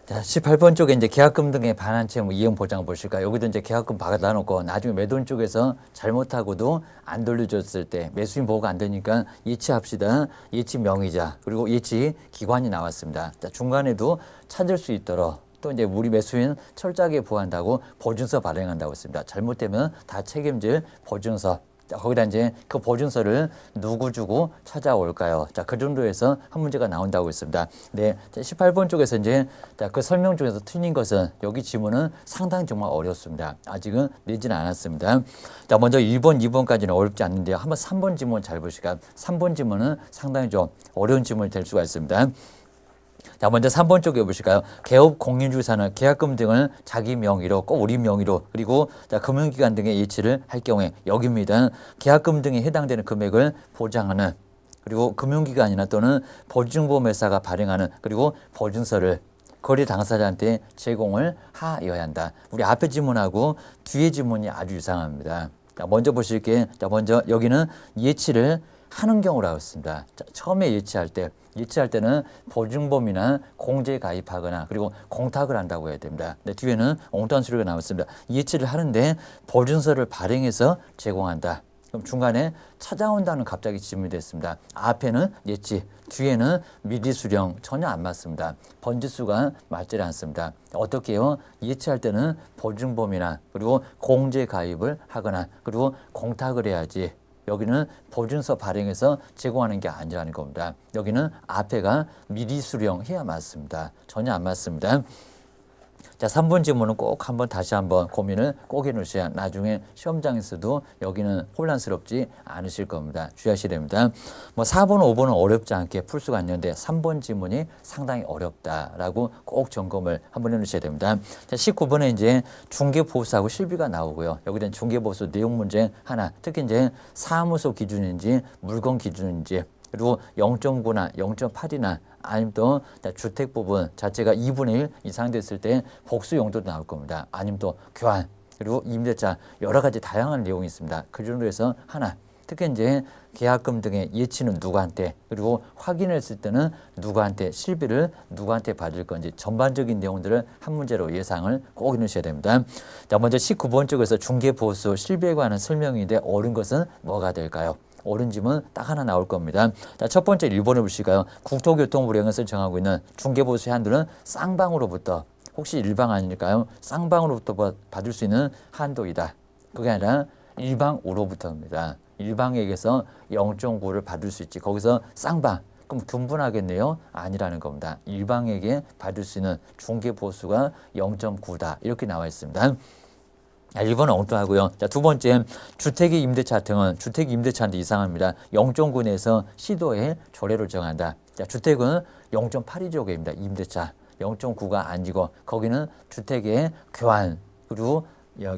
자, 18번 쪽에 이제 계약금 등의 반환 채무 이행 보장 보실까요? 여기도 이제 계약금 받아놓고 나중에 매도인 쪽에서 잘못하고도 안 돌려줬을 때 매수인 보고가 안 되니까 예치합시다. 예치 명의자 그리고 예치 기관이 나왔습니다. 자, 중간에도 찾을 수 있도록 또 이제 우리 매수인 철저하게 보호한다고 보증서 발행한다고 했습니다. 잘못되면 다 책임질 보증서. 자, 거기다 이제 그 보증서를 누구 주고 찾아올까요? 자, 그 정도에서 한 문제가 나온다고 했습니다. 네. 자, 18번 쪽에서 이제 자, 그 설명 중에서 틀린 것은 여기 지문은 상당히 정말 어렵습니다. 아직은 내지는 않았습니다. 자, 먼저 1번, 2번까지는 어렵지 않는데요. 한번 3번 지문 잘 보실까요? 3번 지문은 상당히 좀 어려운 지문이 될 수가 있습니다. 자, 먼저 3번 쪽에 보실까요? 개업 공인주사는 계약금 등을 자기 명의로 꼭 우리 명의로 그리고 자, 금융기관 등에 예치를 할 경우에 여기입니다. 계약금 등에 해당되는 금액을 보장하는 그리고 금융기관이나 또는 보증보험회사가 발행하는 그리고 보증서를 거래 당사자한테 제공을 하여야 한다. 우리 앞에 지문하고 뒤에 지문이 아주 유사합니다. 자, 먼저 보실게요. 자, 먼저 여기는 예치를 하는 경우라고 했습니다. 자, 처음에 예치할 때는 보증보험이나 공제에 가입하거나 그리고 공탁을 한다고 해야 됩니다. 근데 뒤에는 엉뚱한 수리가 나왔습니다. 예치를 하는데 보증서를 발행해서 제공한다. 그럼 중간에 찾아온다는 갑자기 지문이 됐습니다. 앞에는 예치, 뒤에는 미리 수령 전혀 안 맞습니다. 번지수가 맞지 않습니다. 어떻게 해요? 예치할 때는 보증보험이나 그리고 공제 가입을 하거나 그리고 공탁을 해야지. 여기는 보증서 발행해서 제공하는 게 아니라는 겁니다. 여기는 앞에가 미리 수령해야 맞습니다. 전혀 안 맞습니다. 자, 3번 지문은 꼭 한번 다시 한번 고민을 꼭 해놓으셔야 나중에 시험장에서도 여기는 혼란스럽지 않으실 겁니다. 주의하셔야 됩니다. 뭐 4번, 5번은 어렵지 않게 풀 수가 있는데 3번 지문이 상당히 어렵다라고 꼭 점검을 한번 해놓으셔야 됩니다. 자, 19번에 이제 중개보수하고 실비가 나오고요. 여기는 중개보수 내용 문제 하나, 특히 이제 사무소 기준인지 물건 기준인지 그리고 0.9나 0.8이나 아니면 또 주택 부분 자체가 2분의 1 이상 됐을 때 복수 용도도 나올 겁니다. 아니면 또 교환 그리고 임대차 여러 가지 다양한 내용이 있습니다. 그 정도에서 하나 특히 이제 계약금 등의 예치는 누구한테 그리고 확인했을 때는 누구한테 실비를 누구한테 받을 건지 전반적인 내용들을 한 문제로 예상을 꼭 해놓으셔야 됩니다. 자, 먼저 19번 쪽에서 중개보수 실비에 관한 설명인데 옳은 것은 뭐가 될까요? 옳은 지문 딱 하나 나올 겁니다. 자, 첫 번째 1번을 보실까요? 국토교통부 령에서 정하고 있는 중개보수의 한도는 쌍방으로부터 혹시 일방 아닐까요? 쌍방으로부터 받을 수 있는 한도이다. 그게 아니라 일방으로부터입니다. 일방에게서 0.9를 받을 수 있지. 거기서 쌍방. 그럼 분분하겠네요? 아니라는 겁니다. 일방에게 받을 수 있는 중개보수가 0.9다. 이렇게 나와 있습니다. 1번은 엉뚱하고요. 자, 두 번째, 주택의 임대차 등은 주택 임대차인데 이상합니다. 0.9 내에서 시도의 조례를 정한다. 자, 주택은 0.82조개입니다. 임대차 0.9가 아니고 거기는 주택의 교환 그리고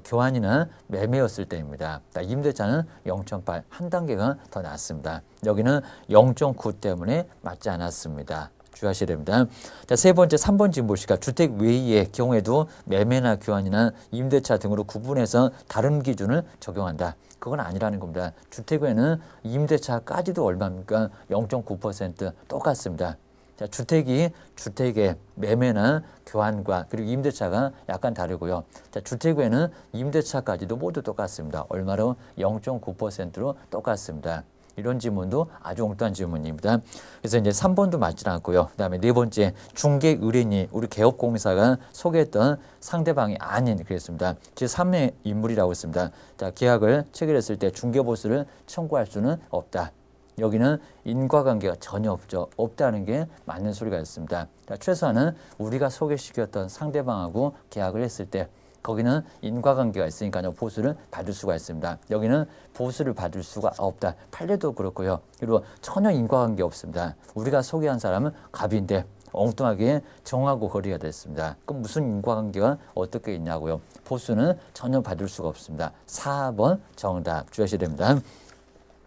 교환이나 매매였을 때입니다. 자, 임대차는 0.8 한 단계가 더 낮습니다. 여기는 0.9 때문에 맞지 않았습니다. 주의하셔야 됩니다. 자, 세 번째 3번 지금 보시까 주택 외의 경우에도 매매나 교환이나 임대차 등으로 구분해서 다른 기준을 적용한다. 그건 아니라는 겁니다. 주택 외에는 임대차까지도 얼마입니까? 0.9% 똑같습니다. 자, 주택의 매매나 교환과 그리고 임대차가 약간 다르고요. 자, 주택 외에는 임대차까지도 모두 똑같습니다. 얼마로? 0.9%로 똑같습니다. 이런 지문도 아주 엉뚱한 지문입니다. 그래서 이제 3번도 맞지 않고요. 그 다음에 네 번째 중개 의뢰인이 우리 개업공사가 소개했던 상대방이 아닌 그랬습니다. 제3의 인물이라고 했습니다. 자, 계약을 체결했을 때 중개보수를 청구할 수는 없다. 여기는 인과관계가 전혀 없죠. 없다는 게 맞는 소리가 있습니다. 자, 최소한은 우리가 소개시켰던 상대방하고 계약을 했을 때 거기는 인과관계가 있으니까요. 보수를 받을 수가 있습니다. 여기는 보수를 받을 수가 없다. 판례도 그렇고요. 그리고 전혀 인과관계 없습니다. 우리가 소개한 사람은 갑인데 엉뚱하게 정하고 거리가 됐습니다. 그럼 무슨 인과관계가 어떻게 있냐고요. 보수는 전혀 받을 수가 없습니다. 4번 정답 주셔야 됩니다.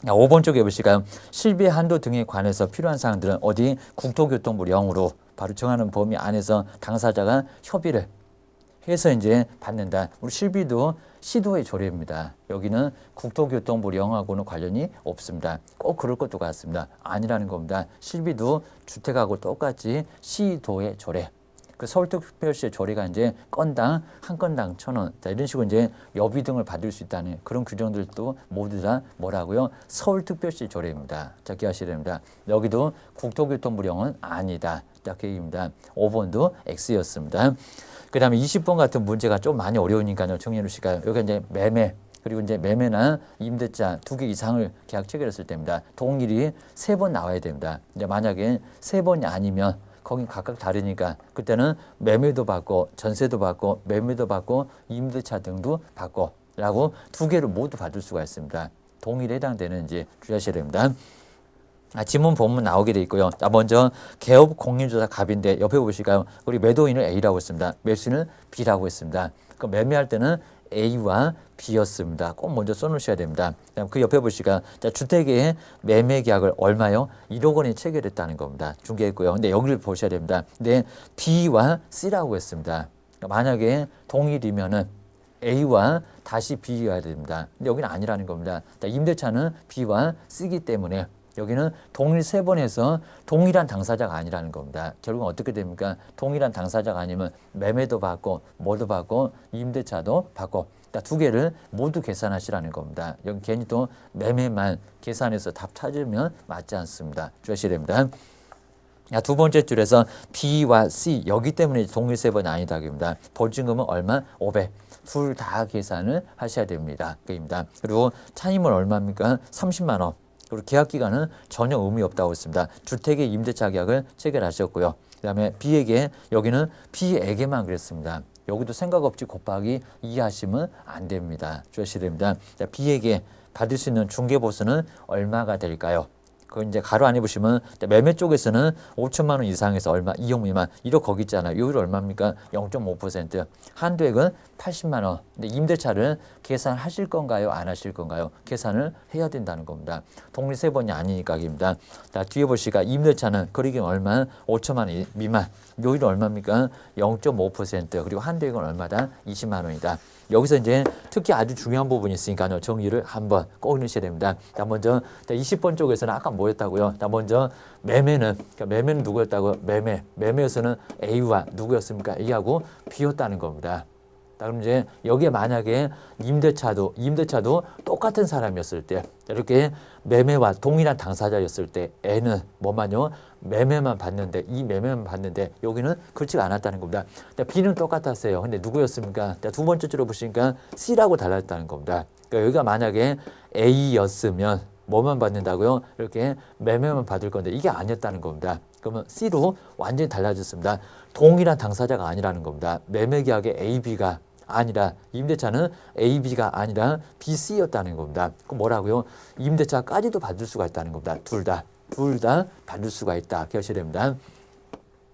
5번 쪽에 보실까요? 실비 한도 등에 관해서 필요한 사항들은 어디 국토교통부 령으로 바로 정하는 범위 안에서 당사자가 협의를 해서 이제 받는다. 우리 실비도 시도의 조례입니다. 여기는 국토교통부 령하고는 관련이 없습니다. 꼭 그럴 것도 같습니다. 아니라는 겁니다. 실비도 주택하고 똑같이 시도의 조례. 그 서울특별시의 조례가 이제 건당 한 건당 1,000원. 자, 이런 식으로 이제 여비 등을 받을 수 있다는 그런 규정들도 모두 다 뭐라고요? 서울특별시 조례입니다. 자, 기하셔야 됩니다. 여기도 국토교통부령은 아니다. 자, 그 얘기입니다. 5번도 X였습니다. 그 다음에 20번 같은 문제가 좀 많이 어려우니까요. 정연우 씨가 여기 이제 매매 그리고 이제 매매나 임대차 2개 이상을 계약 체결했을 때입니다. 동일이 3번 나와야 됩니다. 이제 만약에 3번이 아니면 거긴 각각 다르니까 그때는 매매도 받고 전세도 받고 매매도 받고 임대차 등도 받고 라고 2개를 모두 받을 수가 있습니다. 동일에 해당되는지 주의하셔야 됩니다. 지문 보면 나오게 돼 있고요. 자, 먼저 개업 공인조사 갑인데 옆에 보실까요? 우리 매도인을 A라고 했습니다. 매수인을 B라고 했습니다. 그 매매할 때는 A와 B였습니다. 꼭 먼저 써놓으셔야 됩니다. 그 옆에 보시가 주택의 매매 계약을 얼마요? 1억 원이 체결했다는 겁니다. 중개했고요. 근데 여기를 보셔야 됩니다. 근데 B와 C라고 했습니다. 만약에 동일이면은 A와 다시 B가 됩니다. 근데 여기는 아니라는 겁니다. 임대차는 B와 C이기 때문에 여기는 동일 3번 해서 동일한 당사자가 아니라는 겁니다. 결국은 어떻게 됩니까? 동일한 당사자가 아니면 매매도 받고 뭐도 받고 임대차도 받고 2개를 모두 계산하시라는 겁니다. 여기 괜히 또 매매만 계산해서 답 찾으면 맞지 않습니다. 주의하셔야 됩니다. 두 번째 줄에서 B와 C 여기 때문에 동일 3번이 아니다. 입니다. 보증금은 얼마? 500. 둘 다 계산을 하셔야 됩니다. 그리고 차임은 얼마입니까? 30만 원. 그리고 계약 기간은 전혀 의미 없다고 했습니다. 주택의 임대차 계약을 체결하셨고요. 그다음에 B에게 여기는 B에게만 그랬습니다. 여기도 생각 없이 곱하기 2 하시면 안 됩니다. 주의하셔야 됩니다. B에게 받을 수 있는 중개보수는 얼마가 될까요? 그 이제 가로 안에 보시면 매매 쪽에서는 5천만 원 이상에서 얼마 2억 미만 1억 거기 있잖아요. 요율 얼마입니까? 0.5%. 한도액은 80만 원. 근데 임대차를 계산하실 건가요? 안 하실 건가요? 계산을 해야 된다는 겁니다. 동일 3번이 아니니까입니다. 자, 뒤에 보시니까 임대차는 거리금 얼마? 5천만 원 미만. 요율 얼마입니까? 0.5%. 그리고 한도액은 얼마다? 20만 원이다. 여기서 이제 특히 아주 중요한 부분이 있으니까요. 정리를 한번 꼭 넣으셔야 됩니다. 자, 먼저 20번 쪽에서는 아까 뭐였다고요? 자, 먼저 매매는 누구였다고요? 매매에서는 A와 누구였습니까? A하고 B였다는 겁니다. 자, 그럼 이제 여기에 만약에 임대차도 똑같은 사람이었을 때 이렇게 매매와 동일한 당사자였을 때 N은 뭐만요? 매매만 받는데 이 매매만 받는데 여기는 그렇지가 않았다는 겁니다. B는 똑같았어요. 근데 누구였습니까? 두 번째 줄로 보시니까 C라고 달랐다는 겁니다. 그러니까 여기가 만약에 A였으면 뭐만 받는다고요? 이렇게 매매만 받을 건데 이게 아니었다는 겁니다. 그러면 C로 완전히 달라졌습니다. 동일한 당사자가 아니라는 겁니다. 매매 계약의 A, B가 아니라 임대차는 A, B가 아니라 B, C였다는 겁니다. 그럼 뭐라고요? 임대차까지도 받을 수가 있다는 겁니다. 둘 다 받을 수가 있다. 기억하셔야 됩니다.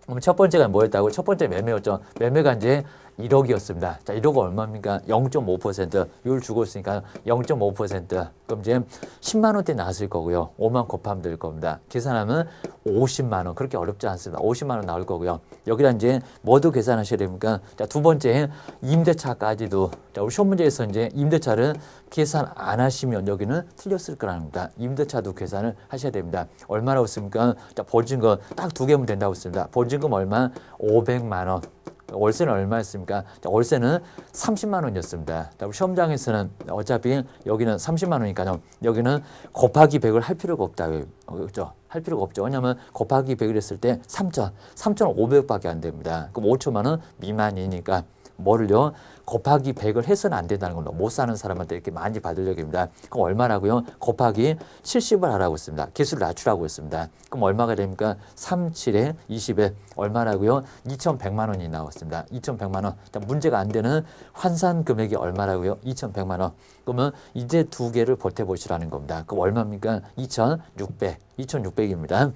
그럼 첫 번째가 뭐였다고? 첫 번째 매매였죠. 매매가 이제 1억이었습니다. 자, 1억은 얼마입니까? 0.5%. 요율 주고 있으니까 0.5%. 그럼 이제 10만 원대 나왔을 거고요. 5만 곱하면 될 겁니다. 계산하면 50만 원. 그렇게 어렵지 않습니다. 50만 원 나올 거고요. 여기다 이제 뭐도 계산하셔야 됩니까? 자, 두 번째 임대차까지도. 자, 우리 시험 문제에서 이제 임대차를 계산 안 하시면 여기는 틀렸을 거라는 겁니다. 임대차도 계산을 하셔야 됩니다. 얼마라고 했습니까? 자, 보증금 딱 2개면 된다고 했습니다. 보증금 얼마? 500만 원. 월세는 얼마였습니까? 자, 월세는 30만 원이었습니다. 자, 시험장에서는 어차피 여기는 30만 원이니까요. 여기는 곱하기 100을 할 필요가 없다. 그렇죠? 할 필요가 없죠. 왜냐하면 곱하기 100을 했을 때 3,500밖에 안 됩니다. 그럼 5천만 원 미만이니까 뭐를요? 곱하기 100을 해서는 안 된다는 걸로 못 사는 사람한테 이렇게 많이 받으려고 합니다. 그럼 얼마라고요? 곱하기 70을 하라고 했습니다. 개수를 낮추라고 했습니다. 그럼 얼마가 됩니까? 3, 7에 20에 얼마라고요? 2,100만 원이 나왔습니다. 2,100만 원. 자, 문제가 안 되는 환산 금액이 얼마라고요? 2,100만 원. 그러면 이제 2개를 보태보시라는 겁니다. 그럼 얼마입니까? 2,600입니다.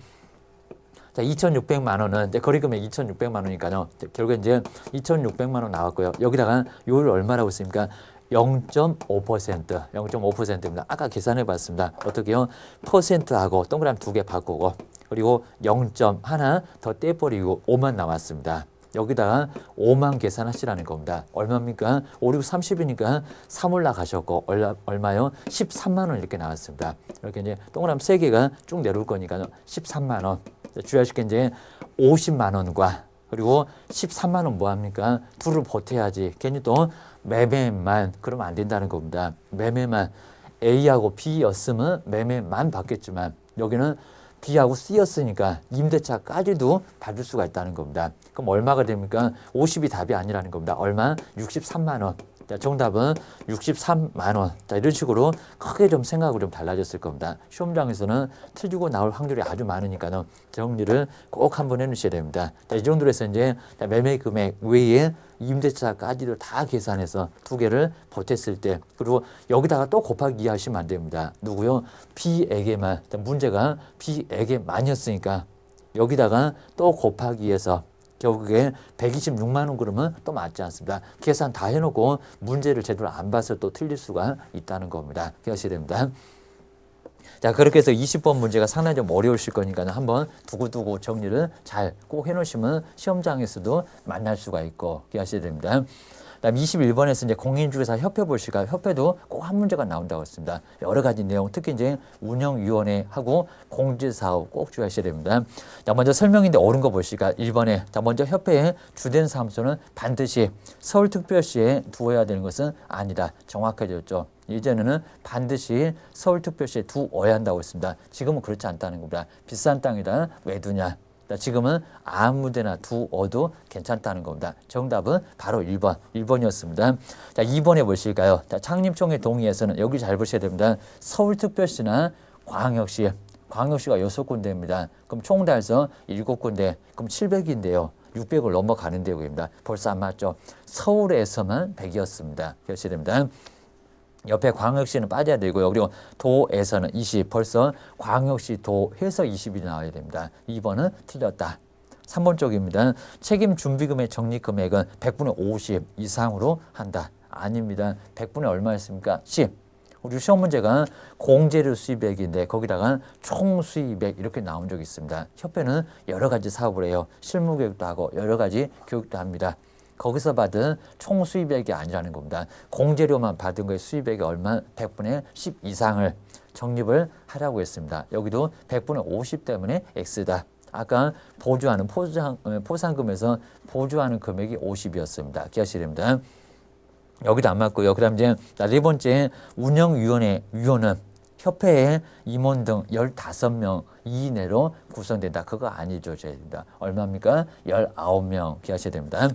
자, 2,600만 원은 이제 거리금액 2,600만 원이니까요. 결국 이제 2,600만 원 나왔고요. 여기다가 요율 얼마라고 했습니까? 0.5%입니다. 아까 계산해 봤습니다. 어떻게요? 퍼센트하고 동그라미 2개 바꾸고 그리고 0점 하나 더 떼버리고 5만 나왔습니다. 여기다가 5만 계산하시라는 겁니다. 얼마입니까? 5, 6, 30이니까 3 올라가셨고 얼마요? 13만 원 이렇게 나왔습니다. 이렇게 이제 동그라미 3개가 쭉 내려올 거니까요. 13만 원. 주의하실 게 이제 50만 원과 그리고 13만 원 뭐합니까? 둘을 보태야지. 괜히 또 매매만 그러면 안 된다는 겁니다. 매매만 A하고 B였으면 매매만 받겠지만 여기는 B하고 C였으니까 임대차까지도 받을 수가 있다는 겁니다. 그럼 얼마가 됩니까? 50이 답이 아니라는 겁니다. 얼마? 63만 원. 자, 정답은 63만 원. 자, 이런 식으로 크게 좀 생각이 좀 달라졌을 겁니다. 시험장에서는 틀리고 나올 확률이 아주 많으니까요. 정리를 꼭 한번 해주셔야 됩니다. 자, 이 정도로 해서 이제 매매 금액 외에 임대차까지도 다 계산해서 두 개를 보탰을 때, 그리고 여기다가 또 곱하기 2 하시면 안 됩니다. 누구요? B에게만. 문제가 B에게만이었으니까 여기다가 또 곱하기 해서 결국에 126만 원 그러면 또 맞지 않습니다. 계산 다 해놓고 문제를 제대로 안 봐서 또 틀릴 수가 있다는 겁니다. 기억하셔야 됩니다. 자, 그렇게 해서 20번 문제가 상당히 좀 어려우실 거니까 한번 두고두고 정리를 잘 꼭 해놓으시면 시험장에서도 만날 수가 있고 기억하셔야 됩니다. 그다음 21번에서 이제 공인중개사 협회 보실까요? 협회도 꼭 한 문제가 나온다고 했습니다. 여러 가지 내용, 특히 이제 운영위원회하고 공제사업 꼭 주의하셔야 됩니다. 자, 먼저 설명인데 옳은 거 보실까요? 1번에 자, 먼저 협회의 주된 사무소는 반드시 서울특별시에 두어야 되는 것은 아니다. 정확해졌죠. 예전에는 반드시 서울특별시에 두어야 한다고 했습니다. 지금은 그렇지 않다는 겁니다. 비싼 땅이다 왜 두냐? 지금은 아무데나 두어도 괜찮다는 겁니다. 정답은 바로 1번, 1번이었습니다. 자, 2번에 보실까요? 자, 창립총회 동의에서는 여기 잘 보셔야 됩니다. 서울특별시나 광역시, 광역시가 6군데입니다. 그럼 총 다해서 7군데, 그럼 700인데요. 600을 넘어가는 대구입니다. 벌써 안 맞죠? 서울에서만 100이었습니다. 기억하셔야 됩니다. 옆에 광역시는 빠져야 되고요. 그리고 도에서는 20, 벌써 광역시 도 해서 20이 나와야 됩니다. 2번은 틀렸다. 3번 쪽입니다. 책임 준비금의 적립금액은 100분의 50 이상으로 한다. 아닙니다. 100분의 얼마였습니까? 10. 우리 시험 문제가 공제료 수입액인데 거기다가 총 수입액 이렇게 나온 적이 있습니다. 협회는 여러 가지 사업을 해요. 실무 교육도 하고 여러 가지 교육도 합니다. 거기서 받은 총 수입액이 아니라는 겁니다. 공제료만 받은 거의 수입액이 얼마? 100분의 10 이상을 적립을 하라고 했습니다. 여기도 100분의 50 때문에 X다. 아까 보조하는 포상금에서 보조하는 금액이 50이었습니다. 기억하셔야 됩니다. 여기도 안 맞고요. 그 다음 이제 네 번째 운영위원회 위원은 협회의 임원 등 15명 이내로 구성된다. 그거 아니죠. 저희입니다. 얼마입니까? 19명 기억하셔야 됩니다.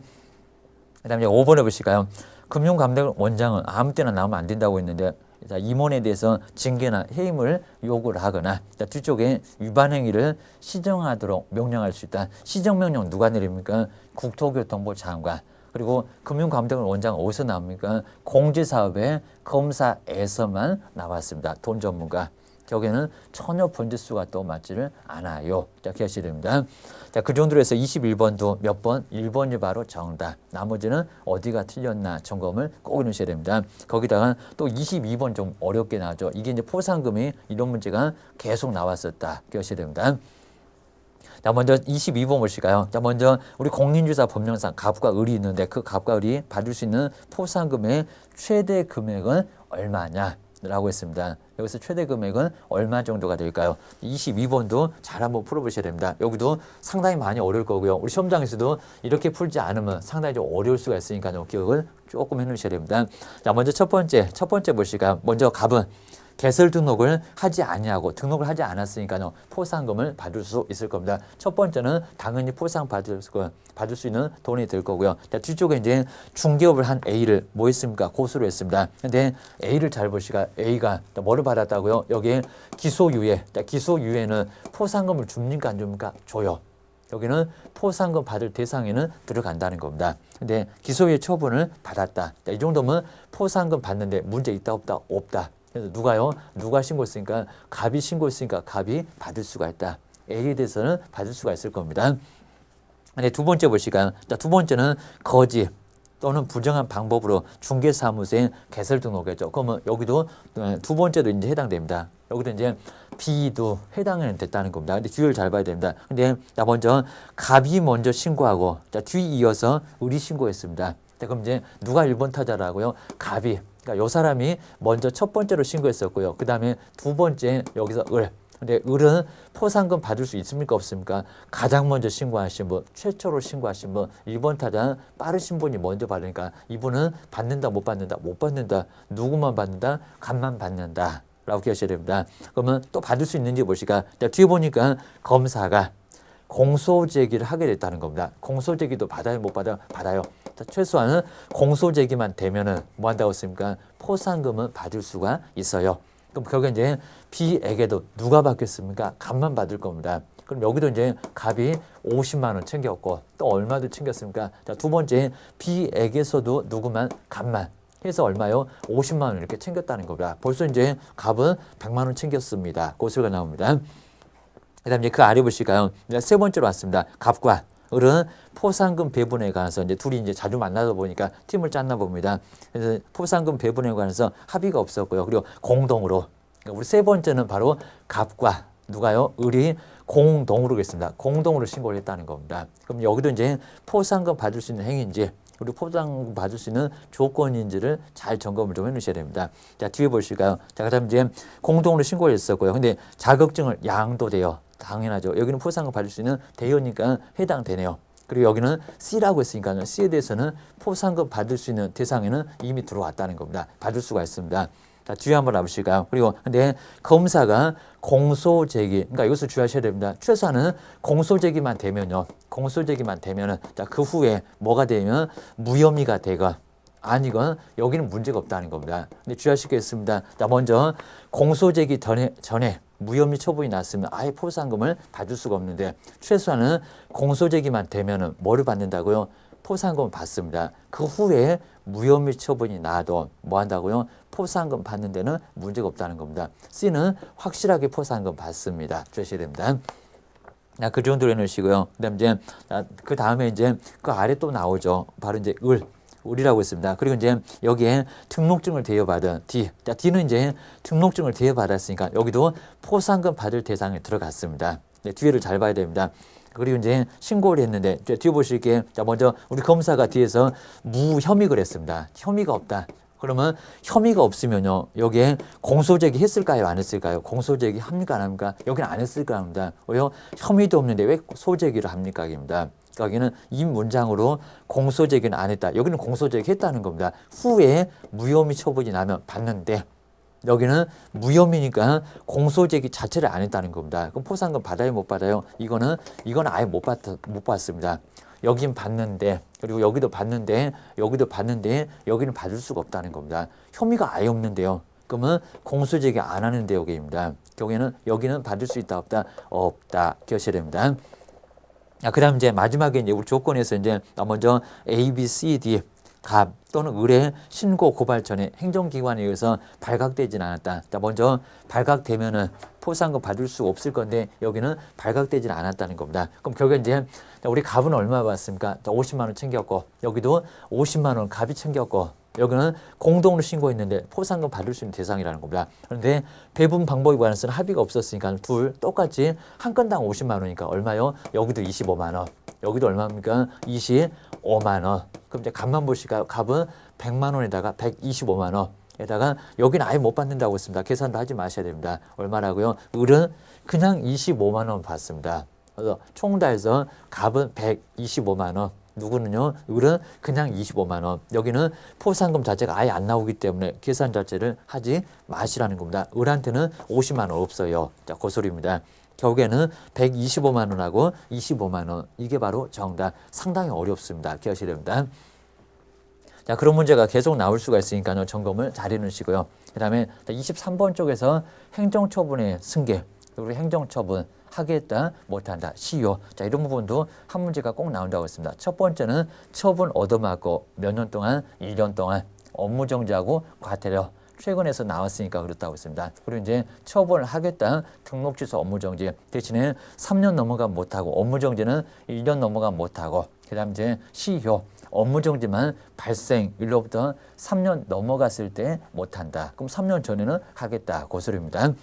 그 다음에 5번에 보실까요? 금융감독원장은 아무 때나 나오면 안 된다고 했는데 자, 임원에 대해서 징계나 해임을 요구를 하거나 자, 뒤쪽에 위반 행위를 시정하도록 명령할 수 있다. 시정명령 누가 내립니까? 국토교통부 장관. 그리고 금융감독원장은 어디서 나옵니까? 공제사업의 검사에서만 나왔습니다. 돈 전문가. 여기는 전혀 번지수가 또 맞지를 않아요. 자, 기억하셔야 됩니다. 자, 그 정도로 해서 21번도 몇 번? 1번이 바로 정답. 나머지는 어디가 틀렸나 점검을 꼭 해놓으셔야 됩니다. 거기다가 또 22번 좀 어렵게 나왔죠. 이게 이제 포상금이 이런 문제가 계속 나왔었다. 기억하셔야 됩니다. 자, 먼저 22번 보실까요? 자, 먼저 우리 공인중개사 법령상 갑과 을이 있는데 그 갑과 을이 받을 수 있는 포상금의 최대 금액은 얼마냐? 라고 했습니다. 여기서 최대 금액은 얼마 정도가 될까요? 22번도 잘 한번 풀어보셔야 됩니다. 여기도 상당히 많이 어려울 거고요. 우리 시험장에서도 이렇게 풀지 않으면 상당히 좀 어려울 수가 있으니까요. 기억을 조금 해놓으셔야 됩니다. 자, 먼저 첫 번째 보실까요? 먼저 갑은 개설 등록을 하지 아니하고 등록을 하지 않았으니까요. 포상금을 받을 수 있을 겁니다. 첫 번째는 당연히 포상 받을 수 있는 돈이 될 거고요. 자, 뒤쪽에 이제 중개업을 한 A를 뭐 했습니까? 고소를 했습니다. 근데 A를 잘 보시가 A가 뭐를 받았다고요? 여기에 기소유예. 자, 기소유예는 포상금을 줍니까 안 줍니까? 줘요. 여기는 포상금 받을 대상에는 들어간다는 겁니다. 근데 기소유예 처분을 받았다. 자, 이 정도면 포상금 받는데 문제 있다 없다? 없다. 그래서 누가 신고했으니까 갑이 신고했으니까 갑이 받을 수가 있다. A에 대해서는 받을 수가 있을 겁니다. 근데 두 번째 보실까요? 자, 두 번째는 거짓 또는 부정한 방법으로 중개사무소에 개설 등록했죠. 그러면 여기도 두 번째도 이제 해당됩니다. 여기도 이제 B도 해당은 됐다는 겁니다. 근데 뒤를 잘 봐야 됩니다. 근데 자, 먼저 갑이 먼저 신고하고 자, 뒤 이어서 을이 신고했습니다. 자, 그럼 이제 누가 1번 타자라고요? 갑이. 그러니까 이 사람이 먼저 첫 번째로 신고했었고요. 그 다음에 두 번째 여기서 을. 근데 을은 포상금 받을 수 있습니까 없습니까? 가장 먼저 신고하신 분, 최초로 신고하신 분, 1번 타자 빠르신 분이 먼저 받으니까 이분은 받는다 못 받는다 못 받는다. 누구만 받는다? 간만 받는다 라고 기억하셔야 됩니다. 그러면 또 받을 수 있는지 보시까 뒤에 보니까 검사가 공소제기를 하게 됐다는 겁니다. 공소제기도 받아요 못 받아요? 받아요. 최소한 공소제기만 되면은 뭐 한다고 했습니까? 포상금은 받을 수가 있어요. 그럼 결국에 이제 B에게도 누가 받겠습니까? 갑만 받을 겁니다. 그럼 여기도 이제 갑이 50만 원 챙겼고 또 얼마도 챙겼습니까? 자, 두 번째 B에게서도 누구만? 갑만 해서 얼마요? 50만 원 이렇게 챙겼다는 겁니다. 벌써 이제 갑은 100만 원 챙겼습니다. 그 소리가 나옵니다. 그다음 이제 그 아래 보실까요? 세 번째로 왔습니다. 갑과 을은 포상금 배분에 관해서 이제 둘이 이제 자주 만나다 보니까 팀을 짰나 봅니다. 그래서 포상금 배분에 관해서 합의가 없었고요. 그리고 공동으로 그러니까 우리 세 번째는 바로 갑과 누가요? 을이 공동으로겠습니다. 공동으로 신고를 했다는 겁니다. 그럼 여기도 이제 포상금 받을 수 있는 행위인지 그리고 포상금 받을 수 있는 조건인지를 잘 점검을 좀 해놓으셔야 됩니다. 자 뒤에 보실까요? 자 그다음 이제 공동으로 신고를 했었고요. 근데 자격증을 양도돼요. 당연하죠. 여기는 포상금 받을 수 있는 대여니까 해당되네요. 그리고 여기는 C라고 했으니까 C에 대해서는 포상금 받을 수 있는 대상에는 이미 들어왔다는 겁니다. 받을 수가 있습니다. 자, 뒤에 한번 봐보실까요? 그리고 근데 검사가 공소제기, 그러니까 이것을 주의하셔야 됩니다. 최소한은 공소제기만 되면요. 공소제기만 되면은 자, 그 후에 뭐가 되면 무혐의가 되건 아니건 여기는 문제가 없다는 겁니다. 근데 주의하시겠습니다. 자, 먼저 공소제기 전에 무혐의 처분이 났으면 아예 포상금을 받을 수가 없는데 최소한은 공소제기만 되면은 뭐를 받는다고요? 포상금을 받습니다. 그 후에 무혐의 처분이 나도 뭐 한다고요? 포상금 받는 데는 문제가 없다는 겁니다. C는 확실하게 포상금 받습니다. 주셔야 됩니다. 그 정도로 해놓으시고요. 그다음 이제 그 다음에 이제 그 아래 또 나오죠. 바로 이제 을이라고 했습니다. 그리고 이제 여기에 등록증을 대여받은 D. 자, D는 이제 등록증을 대여받았으니까 여기도 포상금 받을 대상에 들어갔습니다. 네, 뒤에를 잘 봐야 됩니다. 그리고 이제 신고를 했는데 뒤에 보실게요. 자, 먼저 우리 검사가 뒤에서 무혐의를 했습니다. 혐의가 없다. 그러면 혐의가 없으면요. 여기에 공소제기 했을까요? 안 했을까요? 공소제기 합니까? 안 합니까? 여기는 안 했을 겁니다. 왜요? 혐의도 없는데 왜 소제기를 합니까? 입니다. 여기는 이 문장으로 공소제기는 안 했다. 여기는 공소제기 했다는 겁니다. 후에 무혐의 처분이 나면 받는데 여기는 무혐의니까 공소제기 자체를 안 했다는 겁니다. 그럼 포상금 받아요? 못 받아요? 이거는 아예 못 받습니다. 여긴 받는데 그리고 여기도 받는데 여기는 받을 수가 없다는 겁니다. 혐의가 아예 없는데요. 그러면 공소제기 안 하는 대역입니다. 여기는 받을 수 있다 없다? 없다. 기억하셔야 됩니다. 그다음 이제 마지막에 이제 우리 조건에서 이제 먼저 A, B, C, D 갑 또는 을의 신고 고발 전에 행정기관에 의해서 발각되진 않았다. 자, 먼저 발각되면은 포상금 받을 수 없을 건데 여기는 발각되진 않았다는 겁니다. 그럼 결국에 이제 우리 갑은 얼마 받았습니까? 50만 원 챙겼고 여기도 50만 원 갑이 챙겼고 여기는 공동으로 신고했는데 포상금 받을 수 있는 대상이라는 겁니다. 그런데 배분 방법에 관해서는 합의가 없었으니까 둘 똑같이 한 건당 50만 원이니까 얼마요? 여기도 25만 원. 여기도 얼마입니까? 25만 원. 그럼 이제 값만 보실까요? 값은 100만 원에다가 125만 원. 에다가 여기는 아예 못 받는다고 했습니다. 계산도 하지 마셔야 됩니다. 얼마라고요? 을은 그냥 25만 원 받습니다. 그래서 총 다 해서 값은 125만 원. 누구는요? 을은 그냥 25만 원. 여기는 포상금 자체가 아예 안 나오기 때문에 계산 자체를 하지 마시라는 겁니다. 을한테는 50만 원 없어요. 자, 그 소리입니다. 결국에는 125만 원하고 25만 원. 이게 바로 정답. 상당히 어렵습니다. 기억하셔야 됩니다. 자, 그런 문제가 계속 나올 수가 있으니까요. 점검을 잘 해놓으시고요. 그 다음에 23번 쪽에서 행정처분의 승계, 그리고 행정처분 하겠다, 못한다, 시효. 자, 이런 부분도 한 문제가 꼭 나온다고 했습니다. 첫 번째는 처분 얻어맞고 몇 년 동안? 1년 동안 업무정지하고 과태료. 최근에서 나왔으니까 그렇다고 했습니다. 그리고 이제 처분을 하겠다, 등록 취소 업무정지 대신에 3년 넘어가면 못하고 업무정지는 1년 넘어가면 못하고 그 다음 이제 시효. 업무정지만 발생 일로부터 3년 넘어갔을 때 못한다. 그럼 3년 전에는 하겠다. 그 소리입니다.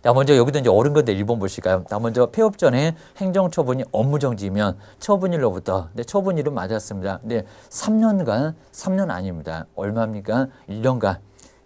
자, 먼저 여기도 이제 옳은 건데 1번 보실까요? 자, 먼저 폐업 전에 행정처분이 업무정지면 처분일로부터, 근데 처분일은 맞았습니다. 근데 3년 아닙니다. 얼마입니까? 1년간.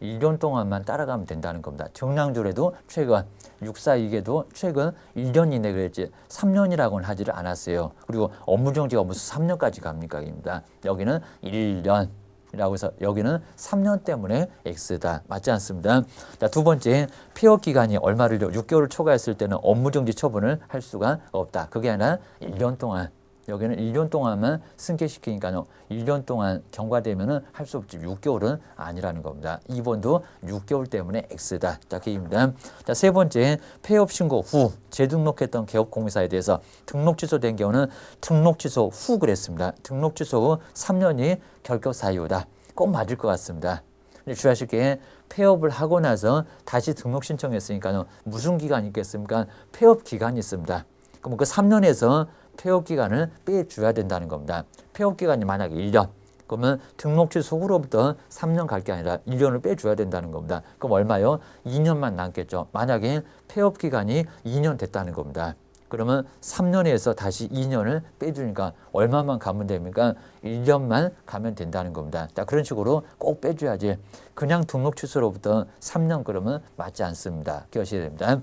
1년 동안만 따라가면 된다는 겁니다. 정량줄에도 최근 642개도 최근 1년 이내 그랬지 3년이라고는 하지를 않았어요. 그리고 업무정지가 무슨 3년까지 갑니까? 입니다. 여기는 1년. 라고 해서 여기는 3년 때문에 X다. 맞지 않습니다. 자, 두 번째, 폐업 기간이 얼마를 6개월을 초과했을 때는 업무정지 처분을 할 수가 없다. 그게 아니라 1년 동안. 여기는 1년 동안만 승계시키니까요. 1년 동안 경과되면은 할 수 없지. 6개월은 아니라는 겁니다. 2번도 6개월 때문에 X다. 자, 그입니다. 자, 세 번째, 폐업 신고 후 재등록했던 개업공사에 대해서 등록 취소된 경우는 등록 취소 후 그랬습니다. 등록 취소 후 3년이 결격 사유다. 꼭 맞을 것 같습니다. 근데 주의하실 게 폐업을 하고 나서 다시 등록 신청했으니까요. 무슨 기간이 있겠습니까? 폐업 기간이 있습니다. 그럼 그 3년에서 폐업 기간을 빼줘야 된다는 겁니다. 폐업 기간이 만약에 1년, 그러면 등록 취소 후로부터 3년 갈 게 아니라 1년을 빼줘야 된다는 겁니다. 그럼 얼마요? 2년만 남겠죠. 만약에 폐업 기간이 2년 됐다는 겁니다. 그러면 3년에서 다시 2년을 빼주니까 얼마만 가면 됩니까? 1년만 가면 된다는 겁니다. 자, 그런 식으로 꼭 빼줘야지. 그냥 등록 취소로부터 3년 그러면 맞지 않습니다. 기억하셔야 됩니다.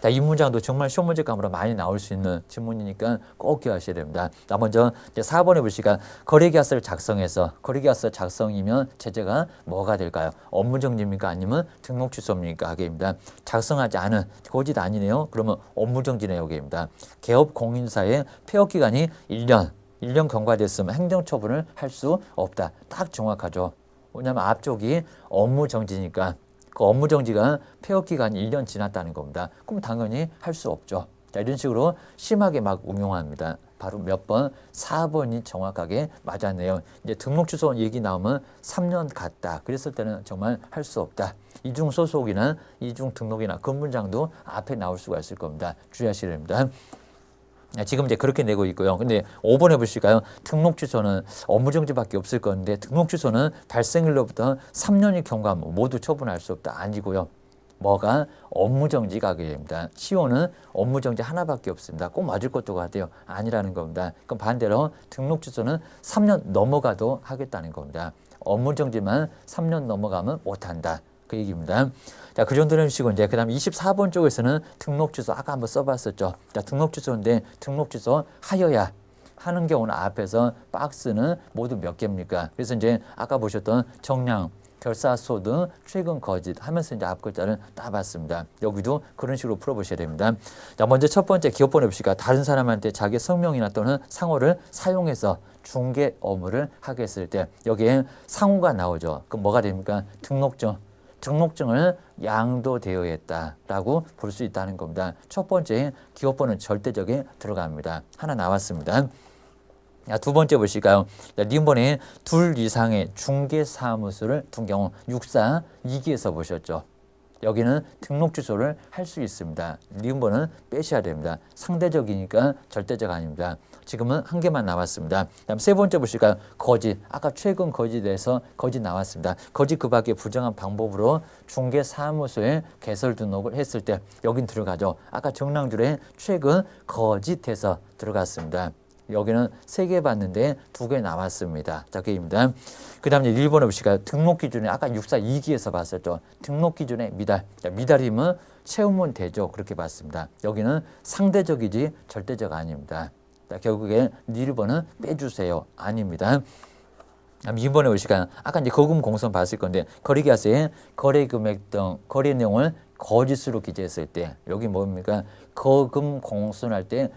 자, 이 문장도 정말 시험 문제 감으로 많이 나올 수 있는 질문이니까 꼭 기억하셔야 됩니다. 자, 먼저 이제 4번에 보시니까 거래계약서를 작성해서 거래계약서 작성이면 제재가 뭐가 될까요? 업무정지입니까? 아니면 등록 취소입니까? 하게입니다. 작성하지 않은 거짓 아니네요. 그러면 업무정지네요. 여기입니다. 개업공인사의 폐업기간이 1년 경과됐으면 행정처분을 할 수 없다. 딱 정확하죠. 왜냐하면 앞쪽이 업무정지니까 그 업무정지가 폐업기간이 1년 지났다는 겁니다. 그럼 당연히 할 수 없죠. 자, 이런 식으로 심하게 막 응용합니다. 바로 몇 번? 4번이 정확하게 맞았네요. 이제 등록 취소 얘기 나오면 3년 갔다. 그랬을 때는 정말 할 수 없다. 이중 소속이나 이중 등록이나 그 문장도 앞에 나올 수가 있을 겁니다. 주의하셔야 됩니다. 지금 이제 그렇게 내고 있고요. 근데 5번에 보실까요? 등록 취소는 업무정지밖에 없을 건데 등록 취소는 발생일로부터 3년이 경과하면 모두 처분할 수 없다. 아니고요. 뭐가? 업무정지가 하게 됩니다. 시효는 업무정지 하나밖에 없습니다. 꼭 맞을 것도 같아요. 아니라는 겁니다. 그럼 반대로 등록 취소는 3년 넘어가도 하겠다는 겁니다. 업무정지만 3년 넘어가면 못한다. 그 얘기입니다. 자, 그 정도는 해주시고, 이제 그 다음에 24번 쪽에서는 등록 취소, 아까 한번 써봤었죠. 자, 등록 취소인데 등록 취소 하여야 하는 경우는 앞에서 박스는 모두 몇 개입니까? 그래서 이제 아까 보셨던 정량, 결사소 등 최근 거짓 하면서 이제 앞 글자를 따봤습니다. 여기도 그런 식으로 풀어보셔야 됩니다. 자, 먼저 첫 번째 기업번호 봅시다. 다른 사람한테 자기 성명이나 또는 상호를 사용해서 중개 업무를 하게 했을 때 여기에 상호가 나오죠. 그럼 뭐가 됩니까? 등록증을 양도되어야 했다라고 볼 수 있다는 겁니다. 첫 번째 기업번호는 절대적에 들어갑니다. 하나 나왔습니다. 두 번째 보실까요? 니은번에 둘 이상의 중개사무소를 둔 경우 642기에서 보셨죠. 여기는 등록 취소를 할 수 있습니다. 니은번은 빼셔야 됩니다. 상대적이니까 절대적 아닙니다. 지금은 한 개만 남았습니다. 다음 세 번째 보실까요? 거짓. 아까 최근 거짓에서 거짓 나왔습니다. 거짓 그 밖에 부정한 방법으로 중개사무소에 개설 등록을 했을 때 여긴 들어가죠. 아까 정량줄에 최근 거짓해서 들어갔습니다. 여기는 3개 봤는데 2개 남았습니다. 자, 그입니다. 그 다음에 1번에 보실까요? 등록 기준에 아까 642기에서 봤었죠. 등록 기준에 미달. 자, 미달이면 채우면 되죠. 그렇게 봤습니다. 여기는 상대적이지 절대적 아닙니다. 자, 결국에 1번은 빼주세요. 아닙니다. 2번에 보실까요? 아까 이제 거금 공선 봤을 건데 거래계약서에 거래 금액 등 거래 내용을 거짓으로 기재했을 때 여기 뭡니까? 거금 공선할 때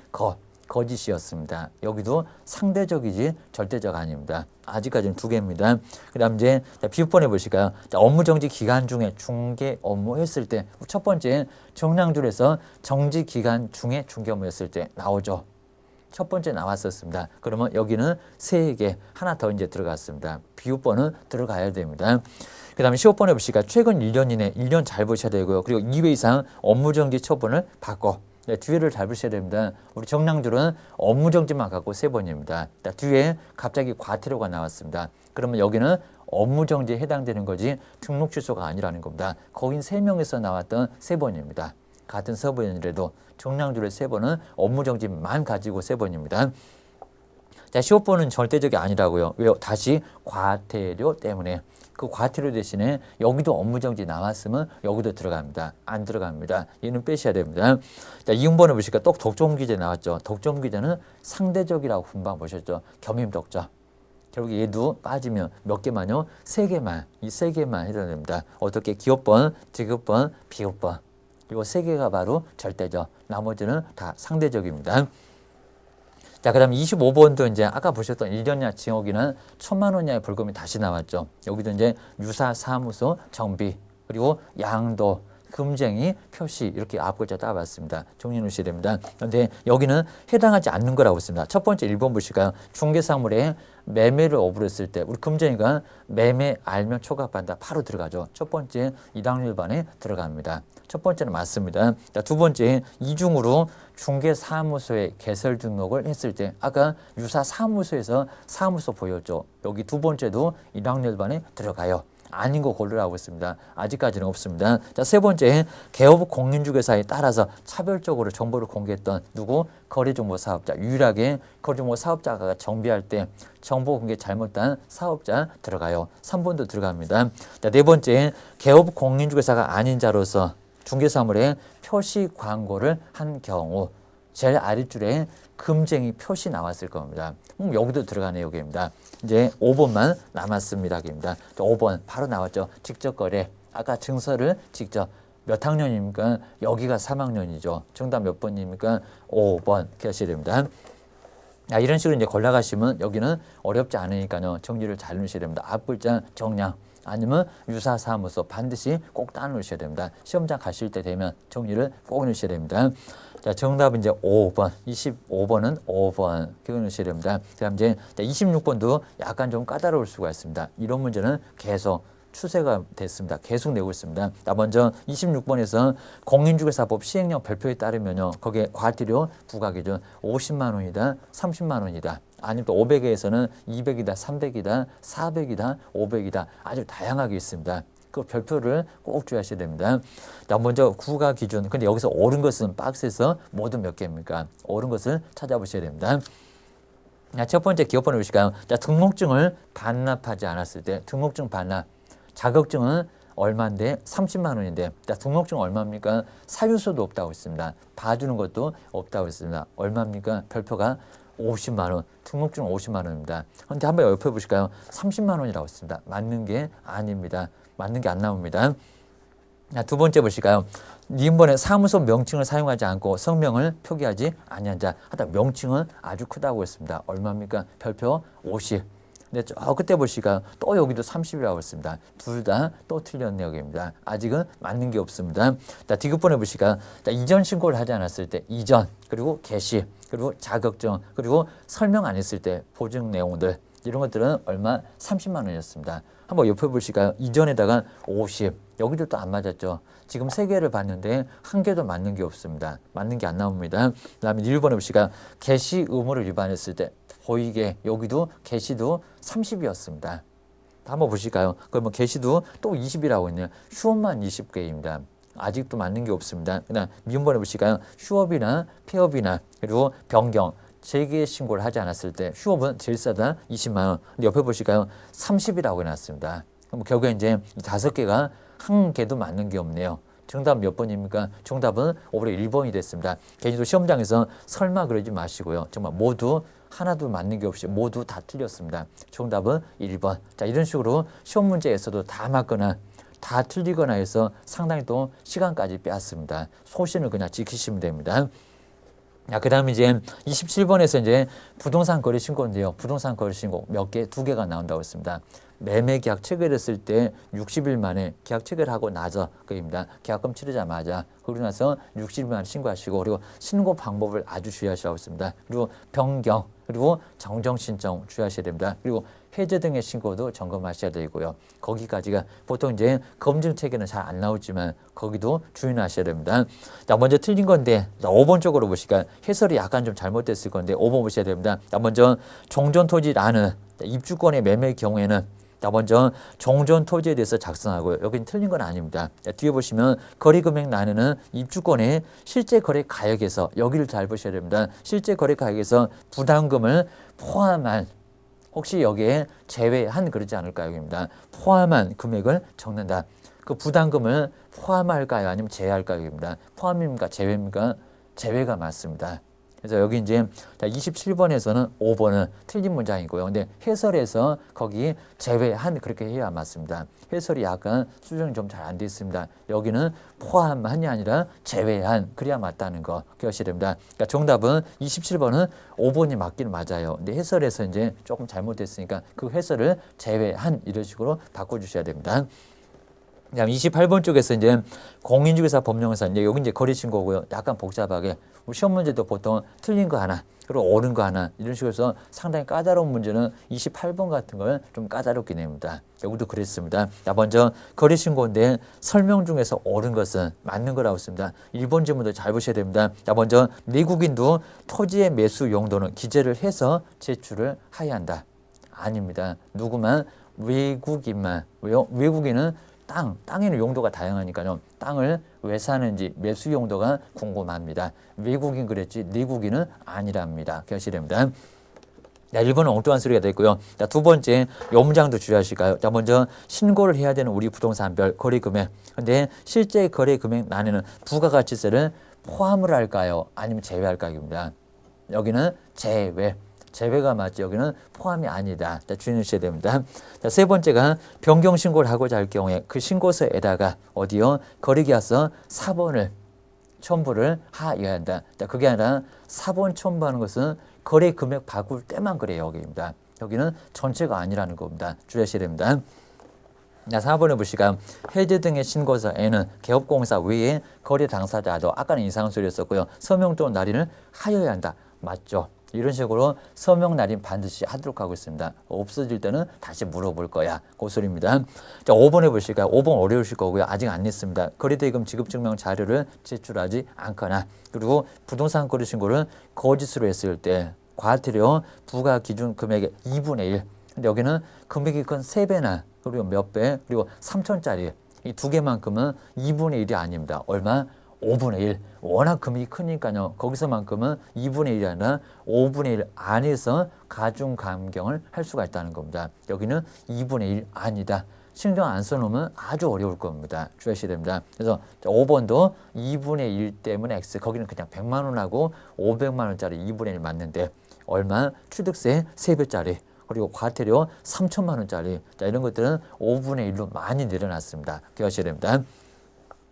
거짓이었습니다. 여기도 상대적이지 절대적 아닙니다. 아직까지는 2개입니다. 그 다음 이제 비읍번에 보실까요? 자, 업무정지 기간 중에 중개 업무 했을 때 첫 번째 정량줄에서 정지 기간 중에 중개 업무 했을 때 나오죠. 첫 번째 나왔었습니다. 그러면 여기는 3개 하나 더 이제 들어갔습니다. 비읍번은 들어가야 됩니다. 그 다음에 15번에 보실까요? 최근 1년 이내 1년 잘 보셔야 되고요. 그리고 2회 이상 업무정지 처분을 받고 네, 뒤에를 잘 보셔야 됩니다. 우리 정량줄은 업무정지만 갖고 3번입니다. 자, 뒤에 갑자기 과태료가 나왔습니다. 그러면 여기는 업무정지에 해당되는 거지 등록 취소가 아니라는 겁니다. 거긴 3명에서 나왔던 3번입니다. 같은 서부연이라도 정량줄의 3번은 업무정지만 가지고 3번입니다. 자, 15번은 절대적이 아니라고요. 왜요? 다시 과태료 때문에. 그 과태료 대신에 여기도 업무정지 나왔으면 여기도 들어갑니다. 안 들어갑니다. 얘는 빼셔야 됩니다. 자, 이응번에 보시니까 또 독점규제 나왔죠. 독점규제는 상대적이라고 금방 보셨죠. 겸임독점. 결국 얘도 빠지면 몇 개만요? 3개만. 이 3개만 해야 됩니다. 어떻게? 기업번, 지급번, 비급번. 이 3개가 바로 절대죠. 나머지는 다 상대적입니다. 자, 그 다음 25번도 이제 아까 보셨던 1년이나 징역이나 1,000만 원 이하의 벌금이 다시 나왔죠. 여기도 이제 유사 사무소 정비, 그리고 양도, 금쟁이, 표시 이렇게 앞글자 따봤습니다. 정리해 놓으셔야 됩니다. 그런데 여기는 해당하지 않는 거라고 했습니다. 첫 번째 1번 보실까요? 중개사물에 매매를 어불했을 때 우리 금쟁이가 매매 알면 초과받는다. 바로 들어가죠. 첫 번째 이당률반에 들어갑니다. 첫 번째는 맞습니다. 자, 두 번째 이중으로 중개사무소에 개설 등록을 했을 때 아까 유사 사무소에서 사무소 보였죠. 여기 두 번째도 이당률반에 들어가요. 아닌 거 고르라고 했습니다. 아직까지는 없습니다. 자, 세 번째, 개업 공인중개사에 따라서 차별적으로 정보를 공개했던 누구? 거래정보사업자. 유일하게 거래정보사업자가 정비할 때 정보 공개 잘못한 사업자 들어가요. 3번도 들어갑니다. 자, 네 번째, 개업 공인중개사가 아닌 자로서 중개사물에 표시 광고를 한 경우 제일 아랫줄에 금쟁이 표시 나왔을 겁니다. 여기도 들어가네요. 여기입니다. 이제 5번만 남았습니다. 여기입니다. 5번 바로 나왔죠. 직접 거래. 아까 증서를 직접 몇 학년입니까? 여기가 3학년이죠. 정답 몇 번입니까? 5번 이렇게 하셔야 됩니다. 자, 이런 식으로 이제 골라가시면 여기는 어렵지 않으니까요. 정리를 잘 넣으셔야 됩니다. 앞글자 정량. 아니면 유사사무소 반드시 꼭 따 놓으셔야 됩니다. 시험장 가실 때 되면 정리를 꼭 넣으셔야 됩니다. 자, 정답은 이제 5번, 25번은 5번 기억 넣으셔야 됩니다. 그다음 이제 26번도 약간 좀 까다로울 수가 있습니다. 이런 문제는 계속 추세가 됐습니다. 계속 내고 있습니다. 자, 먼저 26번에서 공인중개사법 시행령 별표에 따르면요. 거기에 과태료 부과기준 50만 원이다, 30만 원이다. 아니면 또 500에서는 200이다, 300이다, 400이다, 500이다. 아주 다양하게 있습니다. 그 별표를 꼭 주의하셔야 됩니다. 자, 먼저 구가 기준. 근데 여기서 옳은 것은 박스에서 모두 몇 개입니까? 옳은 것을 찾아보셔야 됩니다. 자, 첫 번째 기업번호 보실까요? 자, 등록증을 반납하지 않았을 때 등록증 반납. 자격증은 얼마인데? 30만 원인데. 자, 등록증 얼마입니까? 사유서도 없다고 했습니다. 봐주는 것도 없다고 했습니다. 얼마입니까? 별표가 50만 원. 등록증 50만 원입니다. 그런데 한번 옆에 보실까요? 30만 원이라고 했습니다. 맞는 게 아닙니다. 맞는 게 안 나옵니다. 자, 두 번째 보실까요? 니은번에 사무소 명칭을 사용하지 않고 성명을 표기하지 아니한 자. 하다 명칭은 아주 크다고 했습니다. 얼마입니까? 별표 50. 근데 그때 보시니까 또 여기도 30이라고 했습니다. 둘 다 또 틀렸네요. 여기입니다. 아직은 맞는 게 없습니다. 자, 디귿번에 보시니까 이전 신고를 하지 않았을 때 이전, 그리고 개시, 그리고 자격증, 그리고 설명 안 했을 때 보증 내용들 이런 것들은 얼마? 30만 원이었습니다. 한번 옆에 보실까요? 이전에다가 50. 여기도 또 안 맞았죠. 지금 3개를 봤는데 한 개도 맞는 게 없습니다. 맞는 게 안 나옵니다. 그다음에 1번에 보시니까 개시 의무를 위반했을 때 보이게 여기도 개시도 30이었습니다. 한번 보실까요? 그러면 개시도 또 20이라고 있네요. 휴업만 20개입니다. 아직도 맞는 게 없습니다. 그다음 미음번에 보실까요? 휴업이나 폐업이나 그리고 변경 재개 신고를 하지 않았을 때 휴업은 제일 싸다 20만 원. 근데 옆에 보실까요? 30이라고 해놨습니다. 그럼 결국에 이제 5개가 한 개도 맞는 게 없네요. 정답 몇 번입니까? 정답은 올해 1번이 됐습니다. 괜히도 시험장에서 설마 그러지 마시고요. 정말 모두 하나도 맞는 게 없이 모두 다 틀렸습니다. 정답은 1번. 자, 이런 식으로 시험 문제에서도 다 맞거나 다 틀리거나 해서 상당히 또 시간까지 빼앗습니다. 소신을 그냥 지키시면 됩니다. 자, 그 다음에 이제 27번에서 이제 부동산 거래 신고인데요. 부동산 거래 신고 몇 개? 2개가 나온다고 했습니다. 매매 계약 체결했을 때 60일 만에 계약 체결하고 나서 그입니다. 계약금 치르자마자 그러고 나서 60일 만에 신고하시고 그리고 신고 방법을 아주 주의하시라고 했습니다. 그리고 변경 그리고 정정 신청 주의하셔야 됩니다. 그리고 해제 등의 신고도 점검하셔야 되고요. 거기까지가 보통 이제 검증 체계는 잘 안 나오지만 거기도 주의하셔야 됩니다. 자, 먼저 틀린 건데 5번 쪽으로 보시니까 해설이 약간 좀 잘못됐을 건데 5번 보셔야 됩니다. 자, 먼저 종전토지라는 입주권의 매매의 경우에는 자, 먼저 종전 토지에 대해서 작성하고요. 여기는 틀린 건 아닙니다. 자, 뒤에 보시면 거래금액 나누는 입주권의 실제 거래 가액에서 여기를 잘 보셔야 됩니다. 실제 거래 가액에서 부담금을 포함한 혹시 여기에 제외한 그러지 않을까요? 입니다. 포함한 금액을 적는다. 그 부담금을 포함할까요? 아니면 제외할까요? 입니다. 포함입니까? 제외입니까? 제외가 맞습니다. 그래서 여기 이제 27번에서는 5번은 틀린 문장이고요. 근데 해설에서 거기 제외한 그렇게 해야 맞습니다. 해설이 약간 수정이 좀 잘 안 돼 있습니다. 여기는 포함한이 아니라 제외한 그래야 맞다는 거 기억하셔야 됩니다. 그러니까 정답은 27번은 5번이 맞기는 맞아요. 근데 해설에서 이제 조금 잘못됐으니까 그 해설을 제외한 이런 식으로 바꿔주셔야 됩니다. 그다음 28번 쪽에서 이제 공인중개사 법령사 이제 여기 이제 거래신고고요. 약간 복잡하게 우리 시험 문제도 보통 틀린 거 하나 그리고 옳은 거 하나 이런 식으로 해서 상당히 까다로운 문제는 28번 같은 걸 좀 까다롭게 냅니다. 여기도 그랬습니다. 자, 먼저 거래신고인데 설명 중에서 옳은 것은 맞는 거라고 했습니다. 1번 질문도 잘 보셔야 됩니다. 자, 먼저 내국인도 토지의 매수 용도는 기재를 해서 제출을 하여야 한다. 아닙니다. 누구만? 외국인만. 왜요? 외국인은 땅에는 용도가 다양하니까요. 땅을 왜 사는지 매수 용도가 궁금합니다. 외국인 그랬지 내국인은 아니랍니다. 기억하셔야 됩니다. 자, 1번은 엉뚱한 소리가 됐고요. 자, 두 번째 요 문장도 주의하실까요? 자, 먼저 신고를 해야 되는 우리 부동산별 거래 금액. 근데 실제 거래 금액 안에는 부가가치세를 포함을 할까요? 아니면 제외할까요?입니다. 여기는 제외. 제외가 맞지 여기는 포함이 아니다. 자, 주의하셔야 됩니다. 자, 세 번째가 변경 신고를 하고자 할 경우에 그 신고서에다가 어디요? 거래계약서 사본을 첨부를 하여야 한다. 자, 그게 아니라 사본 첨부하는 것은 거래 금액 바꿀 때만 그래요. 여기입니다. 여기는 전체가 아니라는 겁니다. 주의하셔야 됩니다. 자, 4번에 보시면 해제 등의 신고서에는 개업공사 외에 거래 당사자도 아까는 이상한 소리였었고요. 서명 또는 날인을 하여야 한다. 맞죠? 이런 식으로 서명 날인 반드시 하도록 하고 있습니다. 없어질 때는 다시 물어볼 거야. 그 소리입니다. 자, 5번에 보실까요? 5번 어려우실 거고요. 아직 안 냈습니다. 거래대금 지급증명 자료를 제출하지 않거나 그리고 부동산 거래 신고를 거짓으로 했을 때 과태료 부과 기준 금액의 2분의 1. 근데 여기는 금액이 큰 3배나 그리고 몇 배, 그리고 3천짜리 이 두 개만큼은 2분의 1이 아닙니다. 얼마? 5분의 1. 워낙 금액이 크니까요. 거기서만큼은 2분의 1이 아니라 5분의 1 안에서 가중 감경을 할 수가 있다는 겁니다. 여기는 2분의 1 아니다. 신경 안 써놓으면 아주 어려울 겁니다. 주의하셔야 됩니다. 그래서 5번도 2분의 1 때문에 X. 거기는 그냥 100만 원하고 500만 원짜리 2분의 1 맞는데 얼마? 취득세 3배짜리. 그리고 과태료 3천만 원짜리. 자, 이런 것들은 5분의 1로 많이 내려놨습니다. 기억하셔야 됩니다.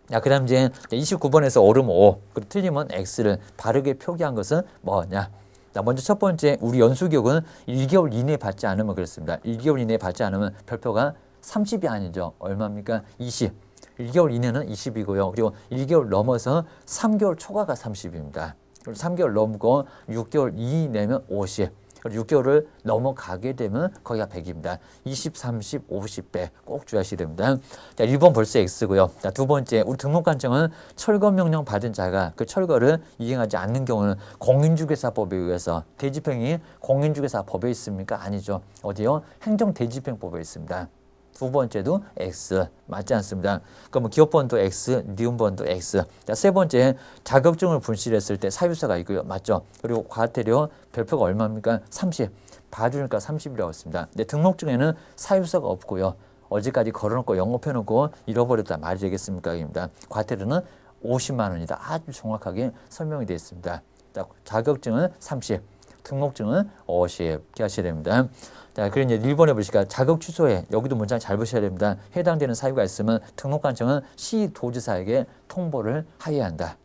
자, 그 다음 이제 29번에서 옳음 5, 그리고 틀리면 X를 바르게 표기한 것은 뭐냐? 자, 먼저 첫 번째, 우리 연수교육은 1개월 이내에 받지 않으면 그렇습니다. 1개월 이내에 받지 않으면 별표가 30이 아니죠. 얼마입니까? 20. 1개월 이내는 20이고요. 그리고 1개월 넘어서 3개월 초과가 30입니다. 그리고 3개월 넘고 6개월 이내면 50. 6개월을 넘어가게 되면 거기가 100입니다. 20, 30, 50배 꼭 주의하셔야 됩니다. 자, 1번 벌써 X고요. 자, 두 번째, 우리 등록관청은 철거 명령 받은 자가 그 철거를 이행하지 않는 경우는 공인중개사법에 의해서 대집행이 공인중개사법에 있습니까? 아니죠. 어디요? 행정대집행법에 있습니다. 두 번째도 X 맞지 않습니다. 그럼 기업번도 X, 니은번도 X. 자, 세 번째 자격증을 분실했을 때 사유서가 있고요. 맞죠? 그리고 과태료 별표가 얼마입니까? 30. 봐주니까 30이라고 했습니다. 근데 등록증에는 사유서가 없고요. 어제까지 걸어놓고 영업해놓고 잃어버렸다 말이 되겠습니까? 입니다. 과태료는 50만 원이다. 아주 정확하게 설명이 되어 있습니다. 자, 자격증은 30. 등록증은 50. 기하셔야 됩니다. 자, 그리고 이제 1번에 보시니까 자격 취소에 여기도 문장 잘 보셔야 됩니다. 해당되는 사유가 있으면 등록관청은 시도지사에게 통보를 하여야 한다.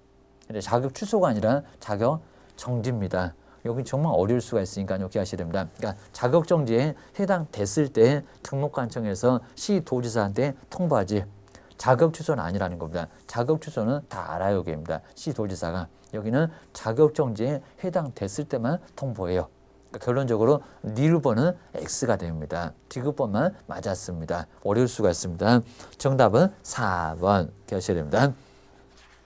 근데 자격 취소가 아니라 자격 정지입니다. 여기 정말 어려울 수가 있으니까요. 기하셔야 됩니다. 그러니까 자격 정지에 해당됐을 때 등록관청에서 시도지사한테 통보하지. 자격 취소는 아니라는 겁니다. 자격 취소는 다 알아요. 여기입니다. 시도지사가. 여기는 자격 정지에 해당됐을 때만 통보해요. 그러니까 결론적으로 니르번은 X가 됩니다. 디귿번만 맞았습니다. 어려울 수가 있습니다. 정답은 4번 기하셔야 됩니다.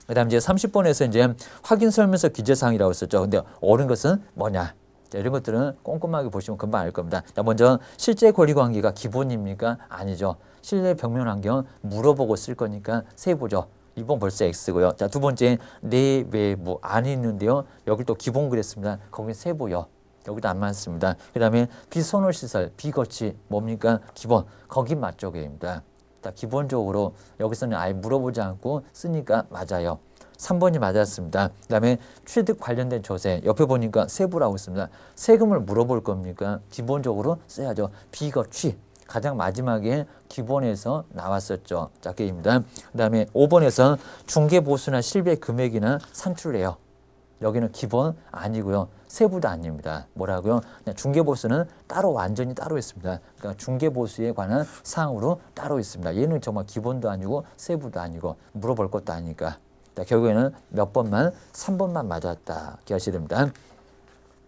그 다음 이제 30번에서 이제 확인 설명서 기재사항이라고 했었죠. 근데 옳은 것은 뭐냐? 자, 이런 것들은 꼼꼼하게 보시면 금방 알 겁니다. 자, 먼저 실제 권리관계가 기본입니까? 아니죠. 실내 벽면 환경 물어보고 쓸 거니까 세부죠. 1번 벌써 X고요. 자, 두 번째 내외부 안에 있는데요. 여기 또 기본 그랬습니다. 거기 세부요. 여기도 안 맞습니다. 그 다음에 비선호시설, 비거치 뭡니까? 기본, 거기 맞죠, 게입니다. 기본적으로 여기서는 아예 물어보지 않고 쓰니까 맞아요. 3번이 맞았습니다. 그 다음에 취득 관련된 조세, 옆에 보니까 세부라고 있습니다. 세금을 물어볼 겁니까? 기본적으로 써야죠. 비거취. 가장 마지막에 기본에서 나왔었죠. 자, 게임입니다. 그 다음에 5번에서 중개보수나 실배 금액이나 산출해요. 여기는 기본 아니고요. 세부도 아닙니다. 뭐라고요? 그냥 중개보수는 따로 완전히 따로 있습니다. 그러니까 중개보수에 관한 사항으로 따로 있습니다. 얘는 정말 기본도 아니고 세부도 아니고 물어볼 것도 아니니까. 결국에는 몇 번만? 3번만 맞았다. 기억하셔야 됩니다.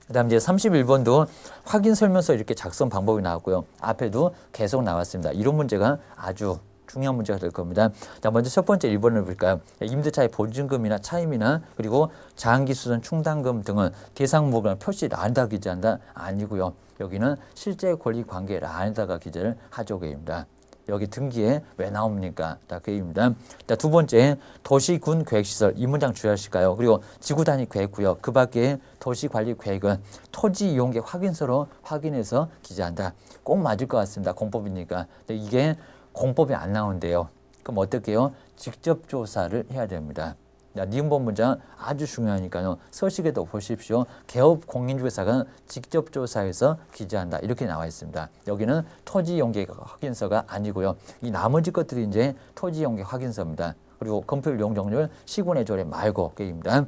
그 다음 이제 31번도 확인 설명서 이렇게 작성 방법이 나왔고요. 앞에도 계속 나왔습니다. 이런 문제가 아주 중요한 문제가 될 겁니다. 자, 먼저 첫 번째 1번을 볼까요? 임대차의 보증금이나 차임이나 그리고 장기수선 충당금 등은 대상 목을 표시 라인에다 기재한다? 아니고요. 여기는 실제 권리 관계 라인에다가 기재를 하죠. 게입니다. 여기 등기에 왜 나옵니까? 자, 그입니다. 자, 두 번째, 도시군 계획시설. 이 문장 주의하실까요? 그리고 지구단위 계획구역. 그 밖에 도시관리 계획은 토지 이용계 확인서로 확인해서 기재한다. 꼭 맞을 것 같습니다. 공법이니까. 근데 이게 공법이 안 나온대요. 그럼 어떻게 해요? 직접 조사를 해야 됩니다. 니은본 문장 아주 중요하니까요. 서식에도 보십시오. 개업 공인중개사가 직접 조사해서 기재한다. 이렇게 나와 있습니다. 여기는 토지 용계 확인서가 아니고요. 이 나머지 것들이 이제 토지 용계 확인서입니다. 그리고 건폐율 용적률 시군의 조례 말고 게임입니다.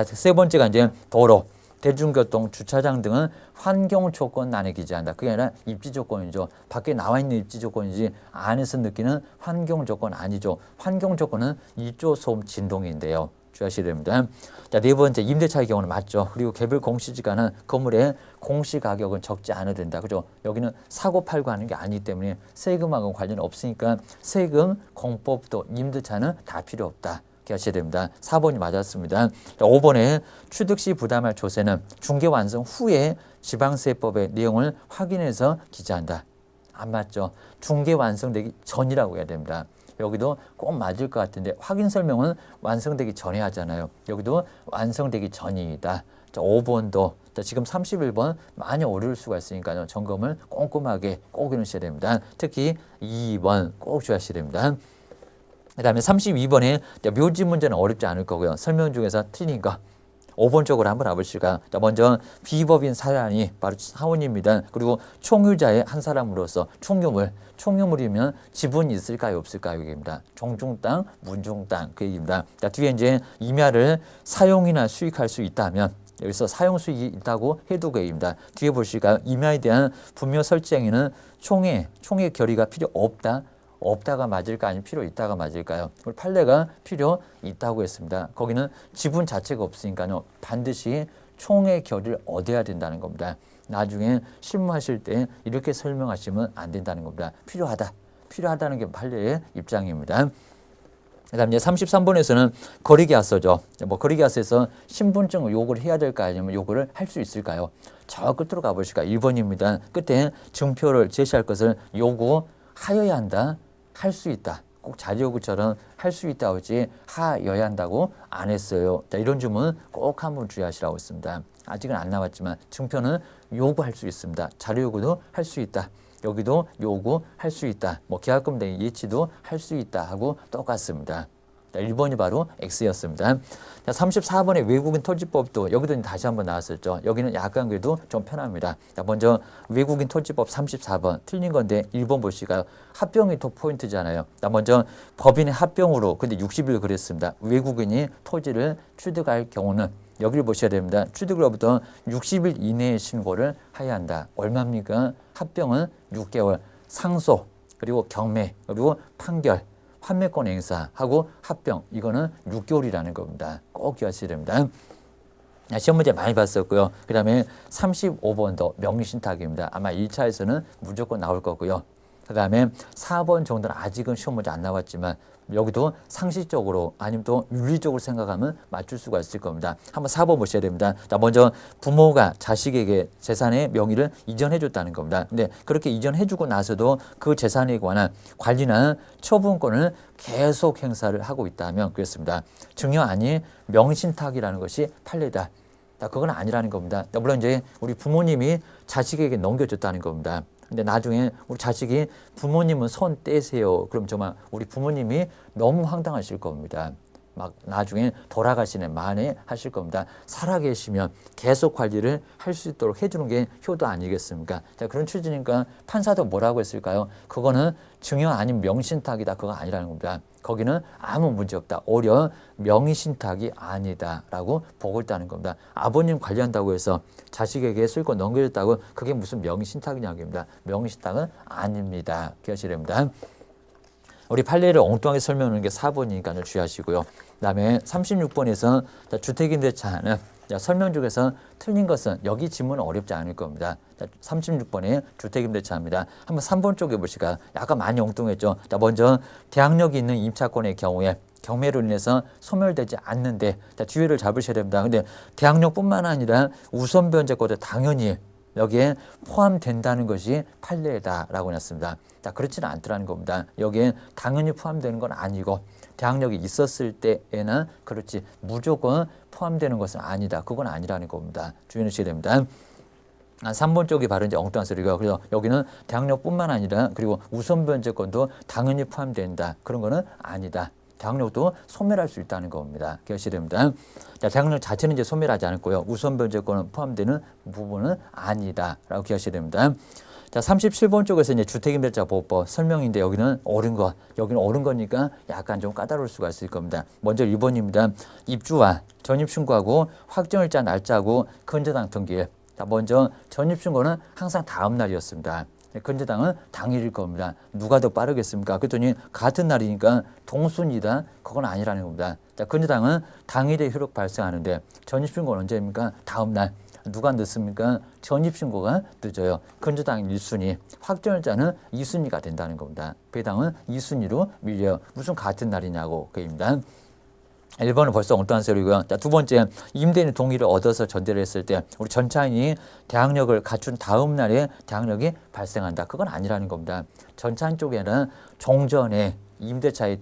세 번째가 이제 도로, 대중교통, 주차장 등은 환경 조건란에 기재한다. 그게 아니라 입지 조건이죠. 밖에 나와 있는 입지 조건이지 안에서 느끼는 환경 조건 아니죠. 환경 조건은 일조 소음 진동인데요. 주의하셔야 됩니다. 자, 네 번째, 임대차의 경우는 맞죠. 그리고 개별 공시지가는 건물의 공시 가격은 적지 않아야 된다. 그죠? 여기는 사고 팔고 하는 게 아니기 때문에 세금하고 관련 없으니까 세금, 공법도 임대차는 다 필요 없다. 하셔야 됩니다. 4번이 맞았습니다. 5번에 취득 시 부담할 조세는 중개 완성 후에 지방세법의 내용을 확인해서 기재한다. 안 맞죠? 중개 완성되기 전이라고 해야 됩니다. 여기도 꼭 맞을 것 같은데 확인 설명은 완성되기 전에 하잖아요. 여기도 완성되기 전이다. 자, 5번도 지금 31번 많이 어려울 수가 있으니까요. 점검을 꼼꼼하게 꼭 해놓으셔야 됩니다. 특히 2번 꼭 주의하셔야 됩니다. 그 다음에 32번에 묘지 문제는 어렵지 않을 거고요. 설명 중에서 틀린 거 5번 쪽으로 한번 와보실까요? 자, 먼저 비법인 사안이 바로 사원입니다. 그리고 총유자의 한 사람으로서 총유물이면 지분이 있을까요? 없을까요? 얘기입니다. 종중땅, 문중땅 그 얘기입니다. 자, 뒤에 이제 임야를 사용이나 수익할 수 있다면 여기서 사용 수익이 있다고 해도 그 얘기입니다. 뒤에 보실까요? 임야에 대한 분묘 설치 행위는 총의 결의가 필요 없다가 맞을까 아니면 필요 있다가 맞을까요? 판례가 필요 있다고 했습니다. 거기는 지분 자체가 없으니까요. 반드시 총의 결의를 얻어야 된다는 겁니다. 나중에 실무하실 때 이렇게 설명하시면 안 된다는 겁니다. 필요하다는 게 판례의 입장입니다. 그다음 이제 33번에서는 거리계약서죠. 거리계약서에서 신분증 요구를 해야 될까 아니면 요구를 할 수 있을까요? 저 끝으로 가보실까요? 1번입니다. 끝에 증표를 제시할 것을 요구하여야 한다. 할 수 있다. 꼭 자료요구처럼 할 수 있다 하지 하여야 한다고 안 했어요. 자, 이런 점은 꼭 한번 주의하시라고 했습니다. 아직은 안 나왔지만 증표는 요구할 수 있습니다. 자료요구도 할 수 있다. 여기도 요구할 수 있다. 계약금 등 예치도 할 수 있다 하고 똑같습니다. 자, 1번이 바로 X였습니다. 자, 34번의 외국인 토지법도 여기도 다시 한번 나왔었죠. 여기는 약간 그래도 좀 편합니다. 자, 먼저 외국인 토지법 34번 틀린 건데 1번 보시가요. 합병이 더 포인트잖아요. 자, 먼저 법인의 합병으로 근데 60일 그랬습니다. 외국인이 토지를 취득할 경우는 여기를 보셔야 됩니다. 취득으로부터 60일 이내에 신고를 해야 한다. 얼마입니까? 합병은 6개월, 상소, 그리고 경매, 그리고 판결, 판매권 행사하고 합병, 이거는 6개월이라는 겁니다. 꼭 기억하셔야 됩니다. 시험 문제 많이 봤었고요. 그 다음에 35번도 명의신탁입니다. 아마 1차에서는 무조건 나올 거고요. 그 다음에 4번 정도는 아직은 시험 문제 안 나왔지만 여기도 상식적으로 아니면 또 윤리적으로 생각하면 맞출 수가 있을 겁니다. 한번 4번 보셔야 됩니다. 자, 먼저 부모가 자식에게 재산의 명의를 이전해 줬다는 겁니다. 근데 그렇게 이전해 주고 나서도 그 재산에 관한 관리나 처분권을 계속 행사를 하고 있다면 그렇습니다. 증여 아닌 명의신탁이라는 것이 판례다. 그건 아니라는 겁니다. 물론 이제 우리 부모님이 자식에게 넘겨줬다는 겁니다. 근데 나중에 우리 자식이 부모님은 손 떼세요. 그럼 정말 우리 부모님이 너무 황당하실 겁니다. 막 나중에 돌아가시는 만에 하실 겁니다. 살아계시면 계속 관리를 할 수 있도록 해주는 게 효도 아니겠습니까? 자, 그런 취지니까 판사도 뭐라고 했을까요? 그거는 증여 아닌 명신탁이다. 그거 아니라는 겁니다. 거기는 아무 문제 없다. 오히려 명의신탁이 아니다라고 보고 있다는 겁니다. 아버님 관리한다고 해서 자식에게 쓸 거 넘겨줬다고 그게 무슨 명의신탁이냐고입니다. 명의신탁은 아닙니다. 기억하셔야 됩니다. 우리 판례를 엉뚱하게 설명하는 게 4번이니까 주의하시고요. 그다음에 36번에서 주택임대차는 설명 중에서 틀린 것은 여기 지문은 어렵지 않을 겁니다. 36번에 주택임대차입니다. 한번 3번 쪽에 보시까 약간 많이 엉뚱했죠. 자, 먼저 대항력이 있는 임차권의 경우에 경매로 인해서 소멸되지 않는데 주의를 잡으셔야 됩니다. 근데 대항력뿐만 아니라 우선 변제권도 당연히 여기에 포함된다는 것이 판례다라고 했습니다. 자, 그렇지는 않더라는 겁니다. 여기에 당연히 포함되는 건 아니고 대항력이 있었을 때에는 그렇지 무조건 포함되는 것은 아니다. 그건 아니라는 겁니다. 주의하셔야 됩니다. 3번 쪽이 바로 이제 엉뚱한 소리고요. 그래서 여기는 대항력뿐만 아니라 그리고 우선 변제권도 당연히 포함된다. 그런 거는 아니다. 대항력도 소멸할 수 있다는 겁니다. 기억하셔야 됩니다. 자, 대항력 자체는 이제 소멸하지 않았고요. 우선 변제권은 포함되는 부분은 아니다라고 기억하셔야 됩니다. 자, 37번 쪽에서 이제 주택임대차 보호법 설명인데 여기는 옳은 거, 여기는 옳은 거니까 약간 좀 까다로울 수가 있을 겁니다. 먼저 1번입니다. 입주와 전입신고하고 확정일자 날짜하고 근저당 등기일. 자, 먼저 전입신고는 항상 다음 날이었습니다. 근저당은 당일일 겁니다. 누가 더 빠르겠습니까? 그랬더니 같은 날이니까 동순이다. 그건 아니라는 겁니다. 자, 근저당은 당일에 효력 발생하는데 전입신고는 언제입니까? 다음 날. 누가 늦습니까? 전입신고가 늦어요. 근저당 1순위, 확정일자는 2순위가 된다는 겁니다. 배당은 2순위로 밀려요. 무슨 같은 날이냐고 그입니다. 1번은 벌써 엉뚱한 소리고요. 자, 두 번째, 임대인의 동의를 얻어서 전대를 했을 때 우리 전차인이 대항력을 갖춘 다음 날에 대항력이 발생한다. 그건 아니라는 겁니다. 전차인 쪽에는 종전에 임대차의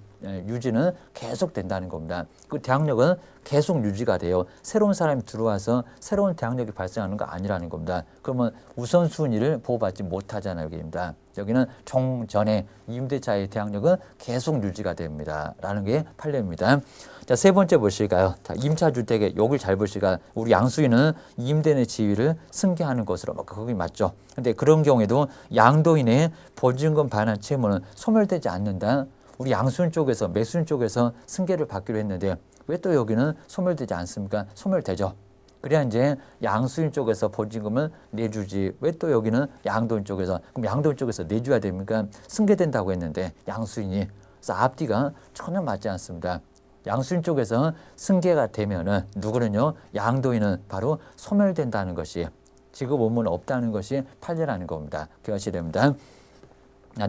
유지는 계속 된다는 겁니다. 그 대항력은 계속 유지가 돼요. 새로운 사람이 들어와서 새로운 대항력이 발생하는 거 아니라는 겁니다. 그러면 우선순위를 보호받지 못하잖아요. 여기입니다. 여기는 종전에 임대차의 대항력은 계속 유지가 됩니다. 라는 게 판례입니다. 자, 세 번째 보실까요? 자, 임차주택의 욕을 잘 보실까요? 우리 양수인은 임대인의 지위를 승계하는 것으로 그게 맞죠. 근데 그런 경우에도 양도인의 보증금 반환 채무는 소멸되지 않는다. 우리 양수인 쪽에서 매수인 쪽에서 승계를 받기로 했는데 왜 또 여기는 소멸되지 않습니까? 소멸되죠. 그래야 이제 양수인 쪽에서 보증금을 내주지 왜 또 여기는 양도인 쪽에서 그럼 양도인 쪽에서 내줘야 됩니까? 승계된다고 했는데 양수인이 그래서 앞뒤가 전혀 맞지 않습니다. 양수인 쪽에서 승계가 되면은 누구는요? 양도인은 바로 소멸된다는 것이 지급 의무는 없다는 것이 판례라는 겁니다. 기억하셔야 됩니다.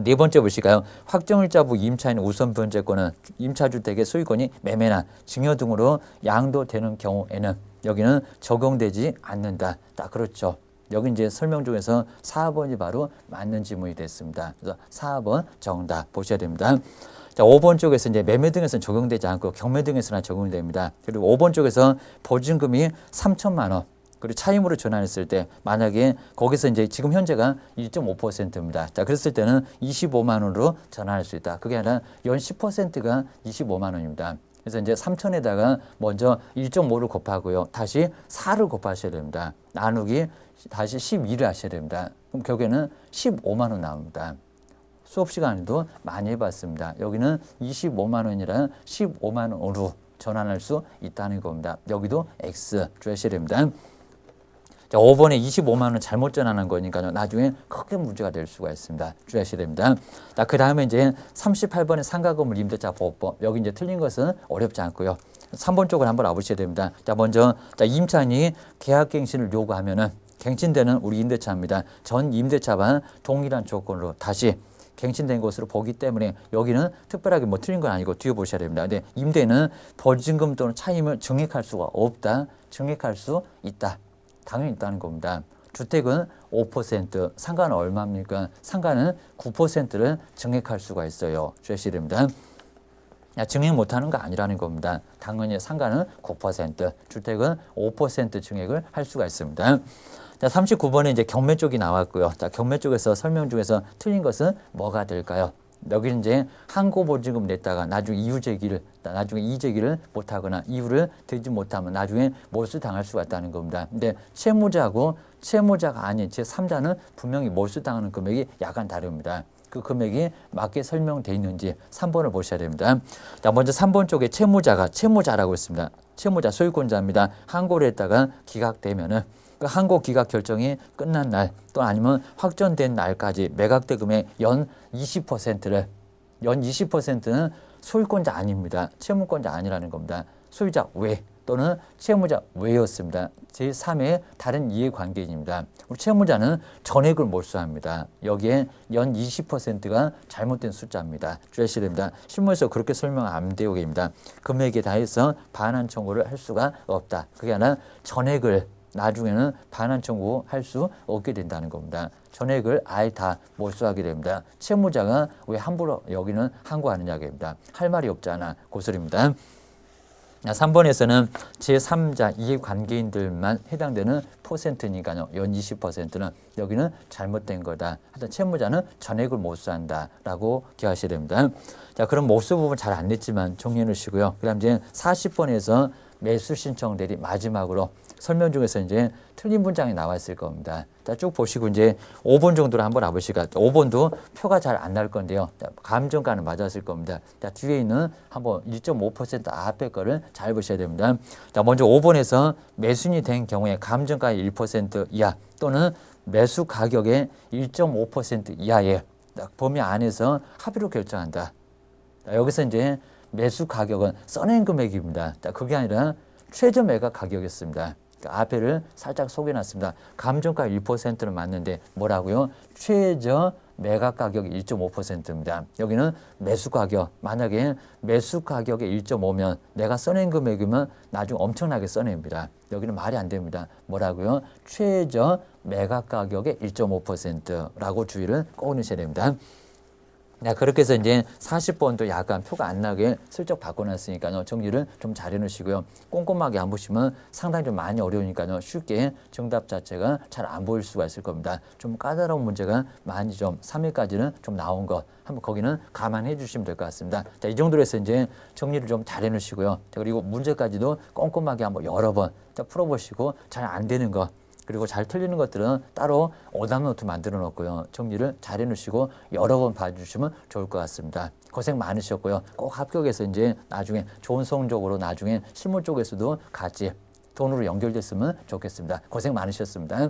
네 번째 보실까요? 확정일자부 임차인 우선 변제권은 임차주택의 소유권이 매매나 증여 등으로 양도되는 경우에는 여기는 적용되지 않는다. 딱 그렇죠. 여기 이제 설명 중에서 4번이 바로 맞는 지문이 됐습니다. 그래서 4번 정답 보셔야 됩니다. 자, 5번 쪽에서 이제 매매 등에서는 적용되지 않고 경매 등에서는 적용됩니다. 그리고 5번 쪽에서 보증금이 3천만 원. 그리고 차임으로 전환했을 때 만약에 거기서 이제 지금 현재가 1.5%입니다. 자, 그랬을 때는 25만 원으로 전환할 수 있다. 그게 아니라 연 10%가 25만 원입니다. 그래서 이제 3천에다가 먼저 1.5를 곱하고요. 다시 4를 곱하셔야 됩니다. 나누기 다시 12를 하셔야 됩니다. 그럼 결국에는 15만 원 나옵니다. 수업 시간에도 많이 해봤습니다. 여기는 25만 원이랑 15만 원으로 전환할 수 있다는 겁니다. 여기도 X 주의하셔야 됩니다. 자, 5번에 25만 원 잘못 전환한 거니까요. 나중에 크게 문제가 될 수가 있습니다. 주의하셔야 됩니다. 자, 그 다음에 이제 38번의 상가건물 임대차 보호법. 여기 이제 틀린 것은 어렵지 않고요. 3번 쪽을 한번 와보셔야 됩니다. 자, 먼저 임차인이 계약갱신을 요구하면은 갱신되는 우리 임대차입니다. 전 임대차와 동일한 조건으로 다시 갱신된 것으로 보기 때문에 여기는 특별하게 뭐 틀린 건 아니고 뒤에 보셔야 됩니다. 근데 임대는 보증금 또는 차임을 증액할 수가 없다. 증액할 수 있다. 당연히 있다는 겁니다. 주택은 5%, 상가는 얼마입니까? 상가는 9%를 증액할 수가 있어요. 주의하셔야 됩니다. 증액 못하는 거 아니라는 겁니다. 당연히 상가는 9%, 주택은 5% 증액을 할 수가 있습니다. 자, 39번에 이제 경매 쪽이 나왔고요. 자, 경매 쪽에서 설명 중에서 틀린 것은 뭐가 될까요? 여기 이제 항고보증금 냈다가 나중에 나중에 이의제기를 못하거나 이유를 대지 못하면 나중에 몰수당할 수가 있다는 겁니다. 근데 채무자가 아닌 제3자는 분명히 몰수당하는 금액이 약간 다릅니다. 그 금액이 맞게 설명되어 있는지 3번을 보셔야 됩니다. 자, 먼저 3번 쪽에 채무자라고 있습니다. 채무자 소유권자입니다. 항고를 했다가 기각되면은 그 항고 기각 결정이 끝난 날 또 아니면 확정된 날까지 매각대금의 연 20%는 소유권자 아닙니다. 채무권자 아니라는 겁니다. 소유자 외 또는 채무자 외였습니다. 제3의 다른 이해관계인입니다. 우리 채무자는 전액을 몰수합니다. 여기에 연 20%가 잘못된 숫자입니다. 주의하셔야 됩니다. 신문에서 그렇게 설명 안 되고 계십니다. 금액에 대해서 반환 청구를 할 수가 없다. 그게 아니라 전액을 나중에는 반환 청구할 수 없게 된다는 겁니다. 전액을 아예 다 몰수하게 됩니다. 채무자가 왜 함부로 여기는 항고하느냐입니다. 할 말이 없잖아. 고소리입니다. 3번에서는 제3자 이해관계인들만 해당되는 퍼센트니까요. 연 20%는 여기는 잘못된 거다. 하여튼 채무자는 전액을 몰수한다라고 기억하셔야 됩니다. 자, 그럼 몰수 부분 잘 안 냈지만 정리해 놓으시고요. 그 다음 이제 40번에서 매수 신청 대리 마지막으로 설명 중에서 이제 틀린 문장이 나와 있을 겁니다. 자, 쭉 보시고 이제 5번 정도로 한번 와보시까. 5번도 표가 잘 안 날 건데요. 자, 감정가는 맞았을 겁니다. 자, 뒤에 있는 한번 1.5% 앞에 거를 잘 보셔야 됩니다. 자, 먼저 5번에서 매수인이 된 경우에 감정가의 1% 이하 또는 매수 가격의 1.5% 이하의 범위 안에서 합의로 결정한다. 자, 여기서 이제 매수 가격은 써낸 금액입니다. 자, 그게 아니라 최저 매각 가격이었습니다. 앞에를 살짝 속여놨습니다. 감정가 1%는 맞는데 뭐라고요? 최저 매각 가격이 1.5%입니다. 여기는 매수 가격. 만약에 매수 가격이 1.5면 내가 써낸 금액이면 나중에 엄청나게 써냅니다. 여기는 말이 안 됩니다. 뭐라고요? 최저 매각 가격의 1.5%라고 주의를 꼭 넣으셔야 됩니다. 네, 그렇게 해서 이제 40번도 약간 표가 안 나게 슬쩍 바꿔놨으니까요. 정리를 좀 잘 해놓으시고요. 꼼꼼하게 안 보시면 상당히 좀 많이 어려우니까요. 쉽게 정답 자체가 잘 안 보일 수가 있을 겁니다. 좀 까다로운 문제가 많이 좀 3회까지는 좀 나온 것 한번 거기는 감안해 주시면 될 것 같습니다. 자, 이 정도로 해서 이제 정리를 좀 잘 해놓으시고요. 자, 그리고 문제까지도 꼼꼼하게 한번 여러 번 풀어보시고 잘 안 되는 거 그리고 잘 틀리는 것들은 따로 오답 노트 만들어 놓고요. 정리를 잘 해놓으시고 여러 번 봐주시면 좋을 것 같습니다. 고생 많으셨고요. 꼭 합격해서 이제 나중에 좋은 성적으로 나중에 실무 쪽에서도 같이 돈으로 연결됐으면 좋겠습니다. 고생 많으셨습니다.